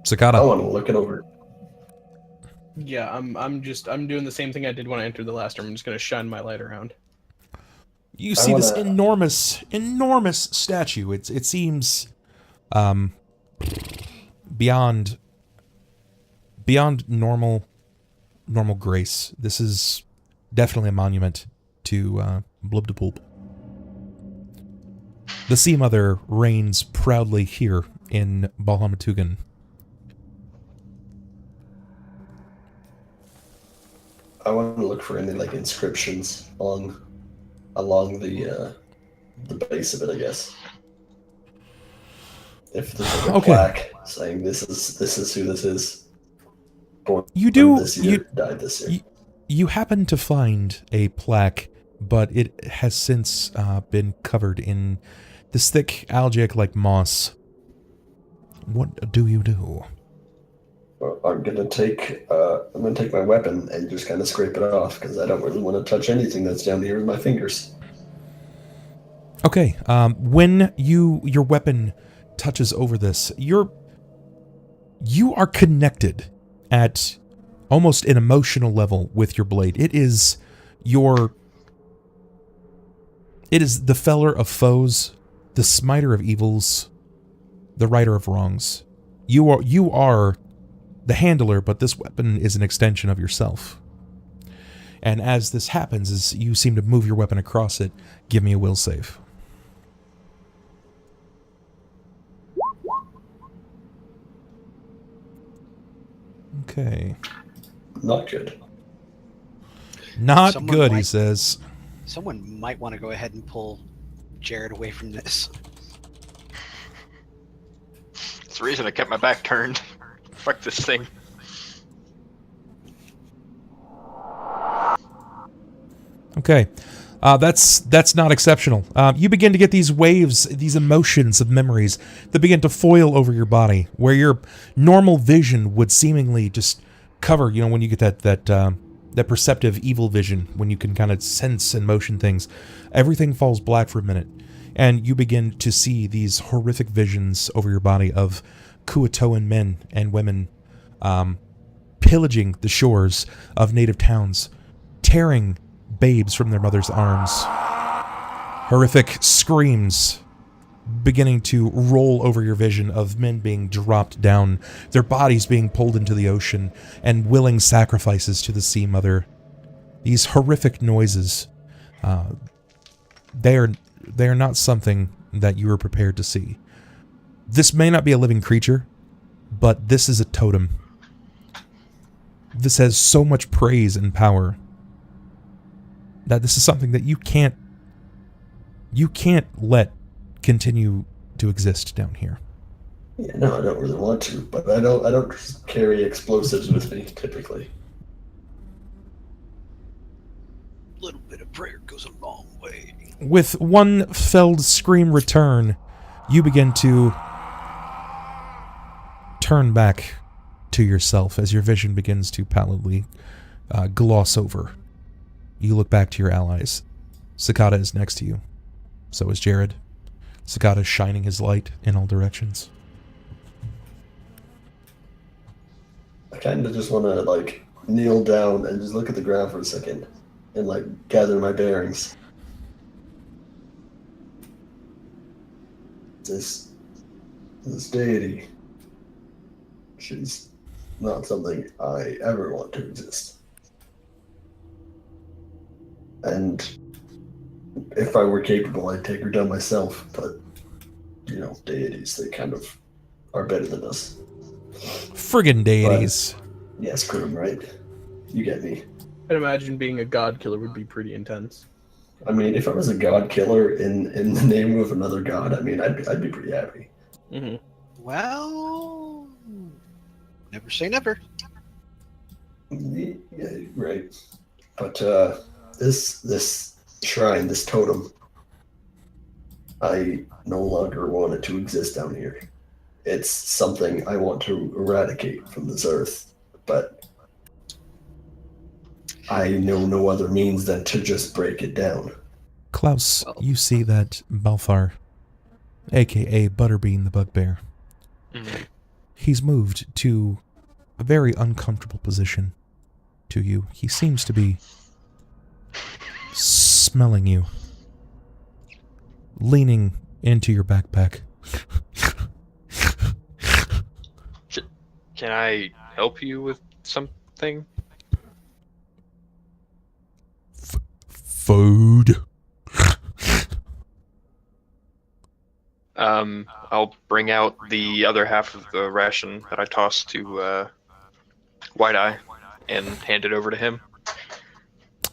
Sakata. I want to look it over. Yeah, I'm doing the same thing I did when I entered the last room. I'm just gonna shine my light around. You see this enormous statue. It seems beyond normal grace. This is definitely a monument to Blubdapulp. The Sea Mother reigns proudly here in Balhamatugan. I want to look for any like inscriptions along the base of it, I guess. If there's like a plaque saying this is who this is. Born this year, died this year. You happen to find a plaque, but it has since been covered in this thick algae-like moss. What do you do? Well, I'm gonna take my weapon and just kind of scrape it off because I don't really want to touch anything that's down here with my fingers. Okay, when your weapon touches over this, you are connected at almost an emotional level with your blade. It is the feller of foes, the smiter of evils, the righter of wrongs. You are the handler, but this weapon is an extension of yourself. And as this happens, as you seem to move your weapon across it, give me a will save. Okay. Not good. Not Someone good, he might- says. Someone might want to go ahead and pull Jerrod away from this. It's the reason I kept my back turned. Fuck this thing. Okay. That's not exceptional. You begin to get these waves, these emotions of memories that begin to foil over your body, where your normal vision would seemingly just cover, you know, when you get that perceptive evil vision, when you can kind of sense and motion things, everything falls black for a minute, and you begin to see these horrific visions over your body of Kuatoan men and women pillaging the shores of native towns, tearing babes from their mother's arms. Horrific screams beginning to roll over your vision of men being dropped down, their bodies being pulled into the ocean, and willing sacrifices to the Sea Mother. These horrific noises, they are not something that you are prepared to see. This may not be a living creature, but this is a totem. This has so much praise and power that this is something that you can't let continue to exist down here. Yeah, no, I don't really want to, but I don't carry explosives with me typically. A little bit of prayer goes a long way. With one felled scream return, you begin to turn back to yourself as your vision begins to pallidly gloss over. You look back to your allies. Sakata is next to you. So is Jerrod. Sakata shining his light in all directions. I kind of just want to, like, kneel down and just look at the ground for a second and, like, gather my bearings. This deity, she's not something I ever want to exist. And if I were capable, I'd take her down myself, but, you know, deities, they kind of are better than us. Friggin' deities. But, yes, Krum, right? You get me. I'd imagine being a god killer would be pretty intense. I mean, if I was a god killer in the name of another god, I mean, I'd be pretty happy. Mm-hmm. Well, never say never. Yeah, right. But this shrine, this totem, I no longer want it to exist down here. It's something I want to eradicate from this earth, but I know no other means than to just break it down. Klaus, you see that Balthar, aka Butterbean the Bugbear, he's moved to a very uncomfortable position to you. He seems to be smelling you, leaning into your backpack. Can I help you with something? Food. I'll bring out the other half of the ration that I tossed to White Eye and hand it over to him.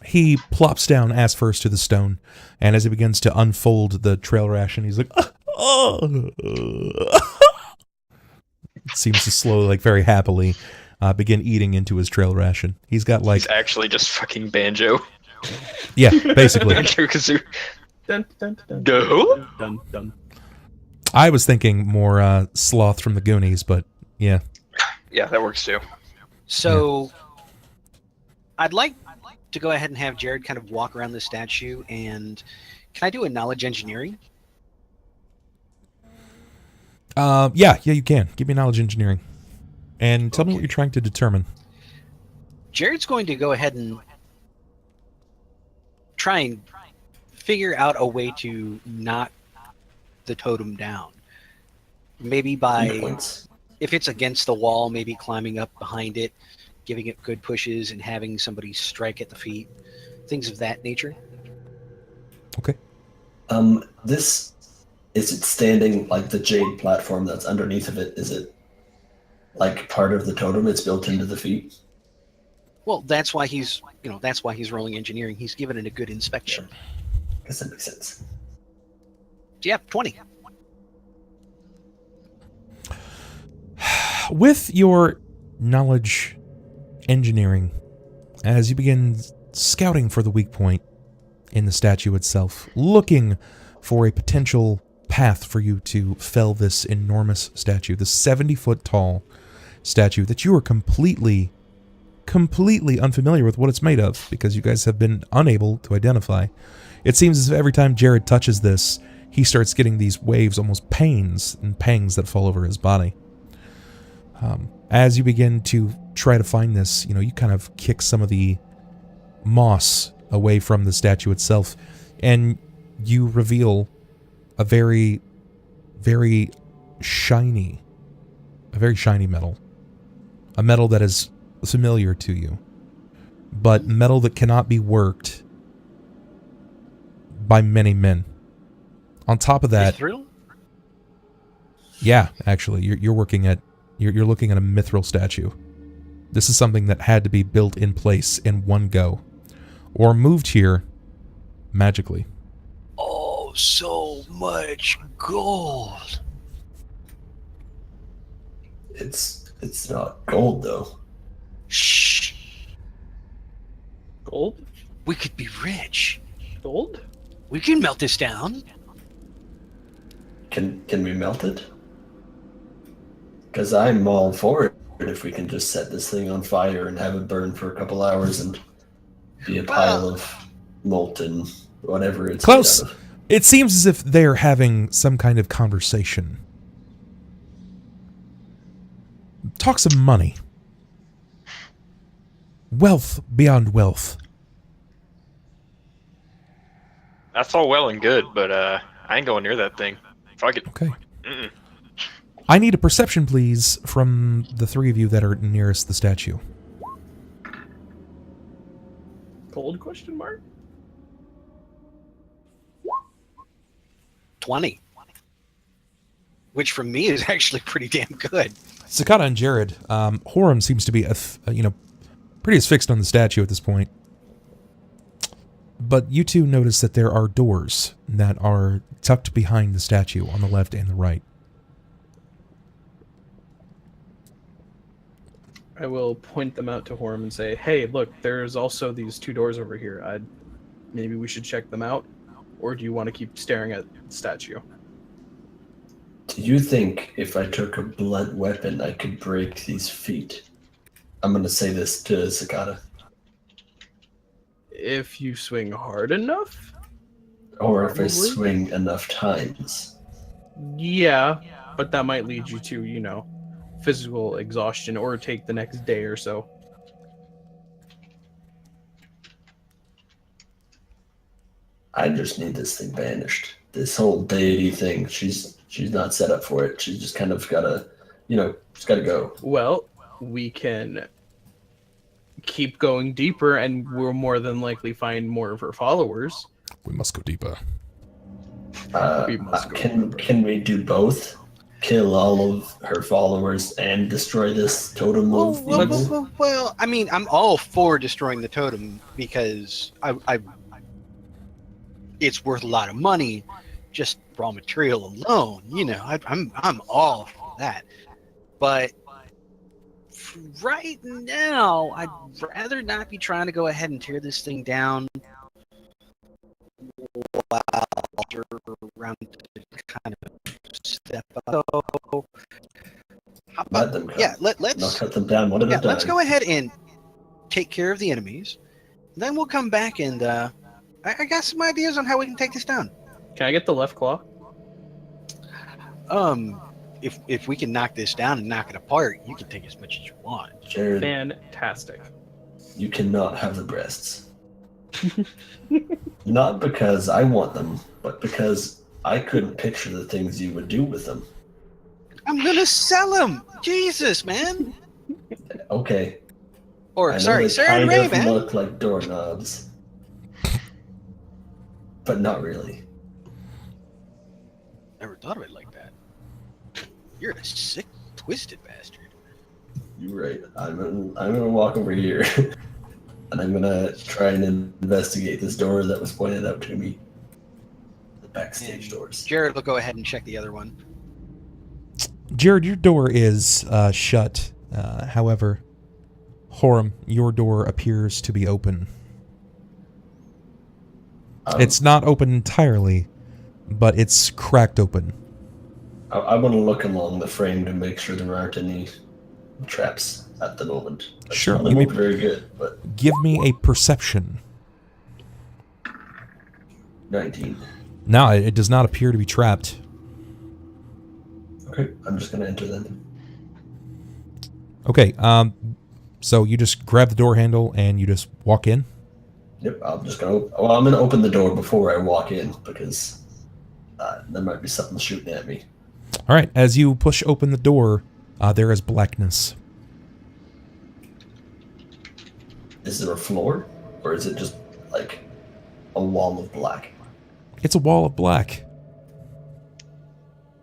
He plops down ass first to the stone, and as he begins to unfold the trail ration, he's like, seems to slowly, like very happily, begin eating into his trail ration. He's got like... He's actually just fucking Banjo. Yeah, basically. Banjo-Kazooie. Dun, dun, dun, Go? dun, dun. I was thinking more Sloth from the Goonies, but yeah. Yeah, that works too. So, I'd like to go ahead and have Jerrod kind of walk around the statue, and can I do a knowledge engineering? Yeah, you can. Give me knowledge engineering. And tell me what you're trying to determine. Jerrod's going to go ahead and try and figure out a way to knock the totem down. Maybe by, if it's against the wall, maybe climbing up behind it, giving it good pushes, and having somebody strike at the feet. Things of that nature. Okay. This, is it standing, like the jade platform that's underneath of it, is it like part of the totem? It's built into the feet? Well, that's why he's, that's why he's rolling engineering. He's given it a good inspection. I guess that makes sense. Yeah, 20. With your knowledge engineering, as you begin scouting for the weak point in the statue itself, looking for a potential path for you to fell this enormous statue, the 70-foot tall statue that you are completely unfamiliar with what it's made of, because you guys have been unable to identify. It seems as if every time Jerrod touches this, he starts getting these waves, almost pains and pangs that fall over his body. As you begin to try to find this, you kind of kick some of the moss away from the statue itself, and you reveal a very, very shiny metal. A metal that is familiar to you, but metal that cannot be worked by many men. On top of that, yeah, actually, you're looking at a mithril statue. This is something that had to be built in place in one go, or moved here magically. Oh, so much gold. It's not gold though. Shh. Gold? We could be rich. Gold? We can melt this down. Can we melt it? Because I'm all for it if we can just set this thing on fire and have it burn for a couple hours and be a pile of molten whatever it's Klaus, made out of. It seems as if they're having some kind of conversation. Talks of money. Wealth beyond wealth. That's all well and good, but I ain't going near that thing. Fuck it. Okay. I need a perception, please, from the three of you that are nearest the statue. Cold question mark? 20. Which for me is actually pretty damn good. Sakata and Jerrod, Horam seems to be, pretty as fixed on the statue at this point. But you two notice that there are doors that are tucked behind the statue on the left and the right. I will point them out to Horam and say, hey, look, there's also these 2 doors over here. Maybe we should check them out? Or do you want to keep staring at the statue? Do you think if I took a blunt weapon, I could break these feet? I'm going to say this to Sakata. If you swing hard enough? Or if I Probably. swing enough times. Yeah, but that might lead you to, physical exhaustion or take the next day or so. I just need this thing banished. This whole deity thing, she's not set up for it. She's just kind of gotta, she's gotta go. Well, we can keep going deeper and we'll more than likely find more of her followers. We must go deeper. Can we do both? Kill all of her followers and destroy this totem of evil? Well, I mean, I'm all for destroying the totem because it's worth a lot of money, just raw material alone. I'm all for that. But right now, I'd rather not be trying to go ahead and tear this thing down while you're around to kind of step up. Let them come. Yeah, let's Not cut them down one at a time. let's go ahead and take care of the enemies. Then we'll come back and I got some ideas on how we can take this down. Can I get the left claw? If we can knock this down and knock it apart, you can take as much as you want. Jerrod, Fantastic. you cannot have the breasts. Not because I want them, but because I couldn't picture the things you would do with them. I'm gonna sell them. Jesus, man. Okay. Or I know sorry, they Sarah kind Ray, of man. look like doorknobs, but not really. Never thought of it like that. You're a sick, twisted bastard. You're right. I'm gonna walk over here, and I'm gonna try and investigate this door that was pointed out to me. The backstage doors. Jerrod will go ahead and check the other one. Jerrod, your door is shut. However, Horam, your door appears to be open. It's not open entirely, but it's cracked open. I want to look along the frame to make sure there aren't any traps at the moment. Sure, They look very good, but give me a perception. 19. No, it does not appear to be trapped. Okay, I'm just gonna enter then. Okay, so you just grab the door handle and you just walk in? Yep, I'm gonna open the door before I walk in because there might be something shooting at me. All right, as you push open the door, there is blackness. Is there a floor, or is it just like a wall of black? It's a wall of black.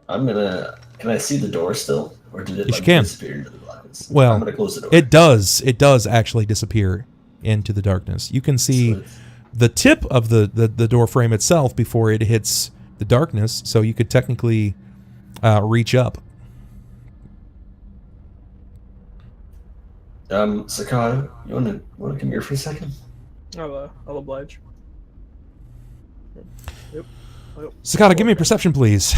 Can I see the door still, or did it Yes, you can. disappear into the blackness? Well, I'm gonna close the door. It does actually disappear into the darkness. You can see the tip of the door frame itself before it hits the darkness, so you could technically reach up. Sakata, you wanna come here for a second? I'll oblige. Yep. Sakata, give me a perception, please.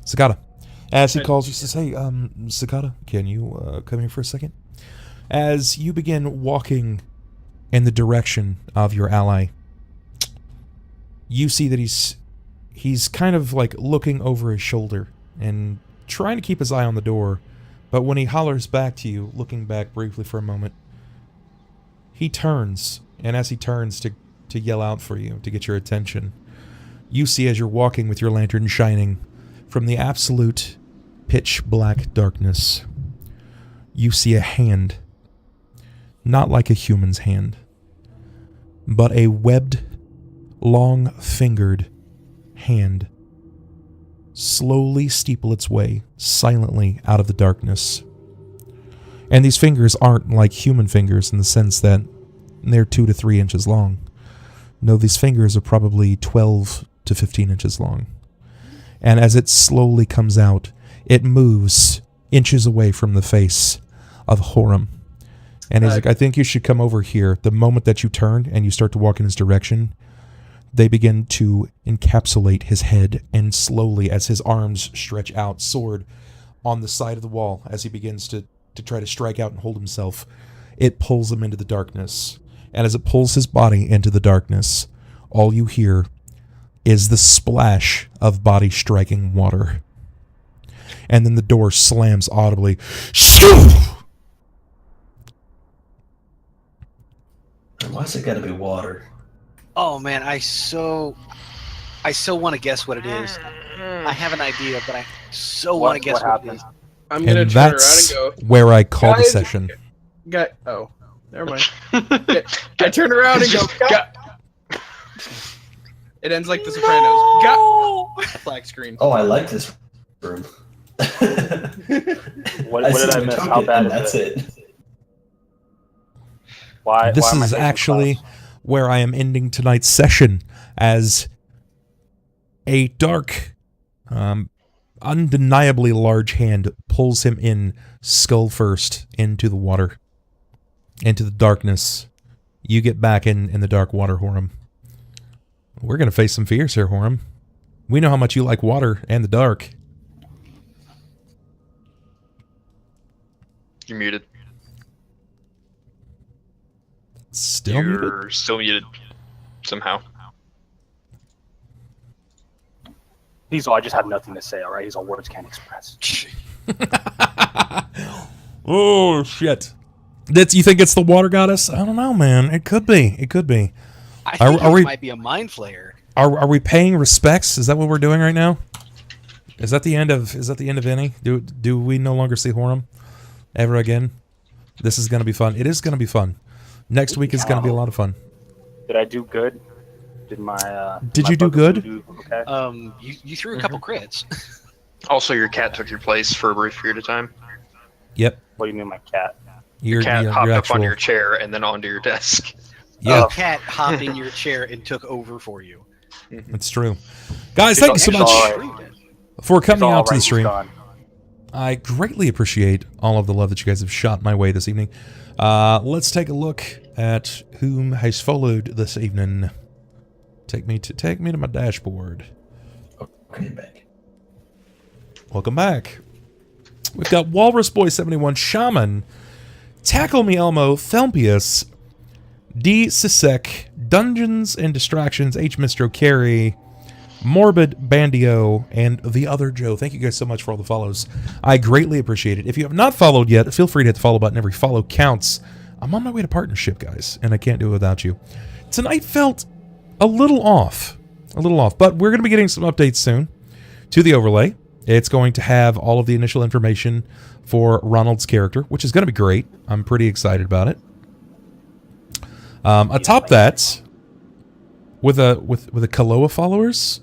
Sakata, as he calls, he says, "Hey, Sakata, can you come here for a second?" As you begin walking in the direction of your ally. You see that he's kind of like looking over his shoulder and trying to keep his eye on the door, but when he hollers back to you, looking back briefly for a moment, he turns, and as he turns to yell out for you, to get your attention, you see as you're walking with your lantern shining from the absolute pitch black darkness, you see a hand, not like a human's hand, but a webbed, long-fingered hand slowly steeple its way silently out of the darkness. And these fingers aren't like human fingers in the sense that they're 2 to 3 inches long. No, these fingers are probably 12 to 15 inches long. And as it slowly comes out, it moves inches away from the face of Horam. And he's like, I think you should come over here. The moment that you turn and you start to walk in his direction, they begin to encapsulate his head, and slowly, as his arms stretch out, sword on the side of the wall, as he begins to try to strike out and hold himself, it pulls him into the darkness. And as it pulls his body into the darkness, all you hear is the splash of body striking water. And then the door slams audibly. Shoo! Why's it gotta be water? Oh man, I so want to guess what it is. I have an idea, but I so want to guess what it is. I'm gonna And turn around and that's go. where I call the Guys, session. Oh, never mind. I turn around and go. It ends like The Sopranos. Black screen. Oh, I like this room. What did I miss? How bad is it? Why? This why am I is taking actually Klaus? where I am ending tonight's session, as a dark, undeniably large hand pulls him in skull first into the water, into the darkness. You get back in the dark water, Horam. We're going to face some fears here, Horam. We know how much you like water and the dark. You're muted. Still You're muted? still muted. Somehow. He's all, I just had nothing to say, alright? He's all words can't express. Oh, shit. You think it's the water goddess? I don't know, man. It could be. It could be. I think Are it we- might be a mind flayer. Are we paying respects? Is that what we're doing right now? Is that the end of any? Do we no longer see Horam ever again? This is going to be fun. It is going to be fun. Next week is going to be a lot of fun. Did I do good? Did my Did my you do bugaboo good? do okay? You threw a couple crits. Also, your cat took your place for a brief period of time. Yep. What do you mean, my cat? Your Cat hopped your up actual, onto your chair and then onto your desk. Yeah, A cat hopped in your chair and took over for you. it's true. Guys, thank you so He's much all right. for He's coming all out to right, the he's stream. gone. I greatly appreciate all of the love that you guys have shot my way this evening. Let's take a look at whom has followed this evening. Take me to my dashboard. Okay, back. Welcome back. We've got Walrus Boy 71, Shaman, Tackle Me Elmo, Thelpius, D. Sisek, Dungeons and Distractions, H. Mistro Carey, Morbid Bandio, and the other Joe. Thank you guys so much for all the follows. I greatly appreciate it. If you have not followed yet, feel free to hit the follow button. Every follow counts. I'm on my way to partnership, guys, and I can't do it without you. Tonight felt a little off, but we're going to be getting some updates soon to the overlay. It's going to have all of the initial information for Ronald's character, which is going to be great. I'm pretty excited about it. Atop that, with a Kaloa followers.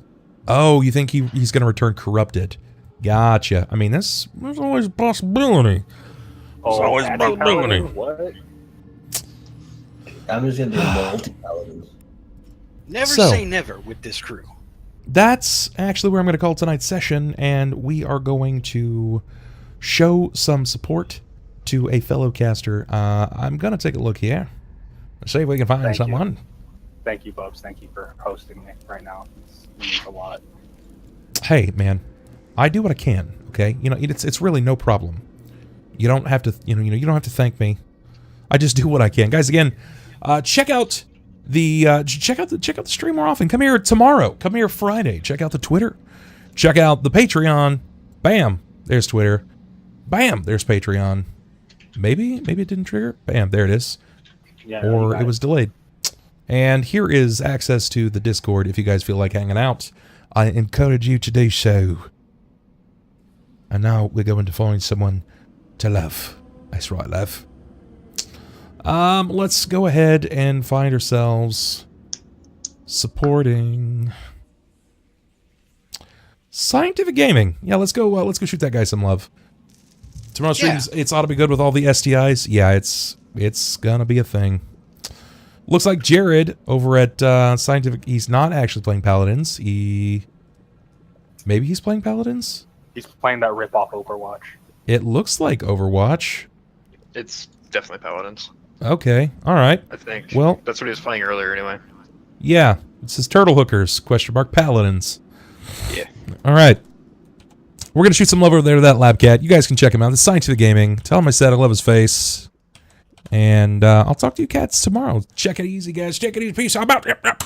Oh, you think he's going to return corrupted? Gotcha. I mean, there's always a possibility. Oh, always Patrick about ability. Paladin? What? I'm just gonna do multi-paladin. Never So- say never with this crew. That's actually where I'm going to call tonight's session, and we are going to show some support to a fellow caster. I'm going to take a look here. See if we can find Thank you. someone. Thank you, Bubs. Thank you for hosting me right now. It means a lot. Hey, man, I do what I can. Okay, it's really no problem. You don't have to, you don't have to thank me. I just do what I can, guys. Again, Check out the stream more often. Come here tomorrow. Come here Friday. Check out the Twitter. Check out the Patreon. Bam, there's Twitter. Bam, there's Patreon. Maybe it didn't trigger. Bam, there it is. Yeah, Or it was delayed. And here is access to the Discord if you guys feel like hanging out. I encourage you to do so. And now we're going to find someone to love. That's right, love. Let's go ahead and find ourselves supporting Scientific Gaming. Yeah, let's go shoot that guy some love. Tomorrow's streams, it's ought to be good with all the STIs. Yeah, it's gonna be a thing. Looks like Jerrod over at Scientific, he's not actually playing Paladins. Maybe he's playing Paladins? He's playing that rip-off Overwatch. It looks like Overwatch. It's definitely Paladins. Okay, alright. I think. Well, that's what he was playing earlier anyway. yeah, it says Turtle Hookers, Paladins. Yeah. Alright. We're going to shoot some love over there to that lab cat. You guys can check him out. It's Scientific Gaming. Tell him I said I love his face. And I'll talk to you cats tomorrow. Check it easy, guys. Check it easy. Peace. I'm out. Yep, yep.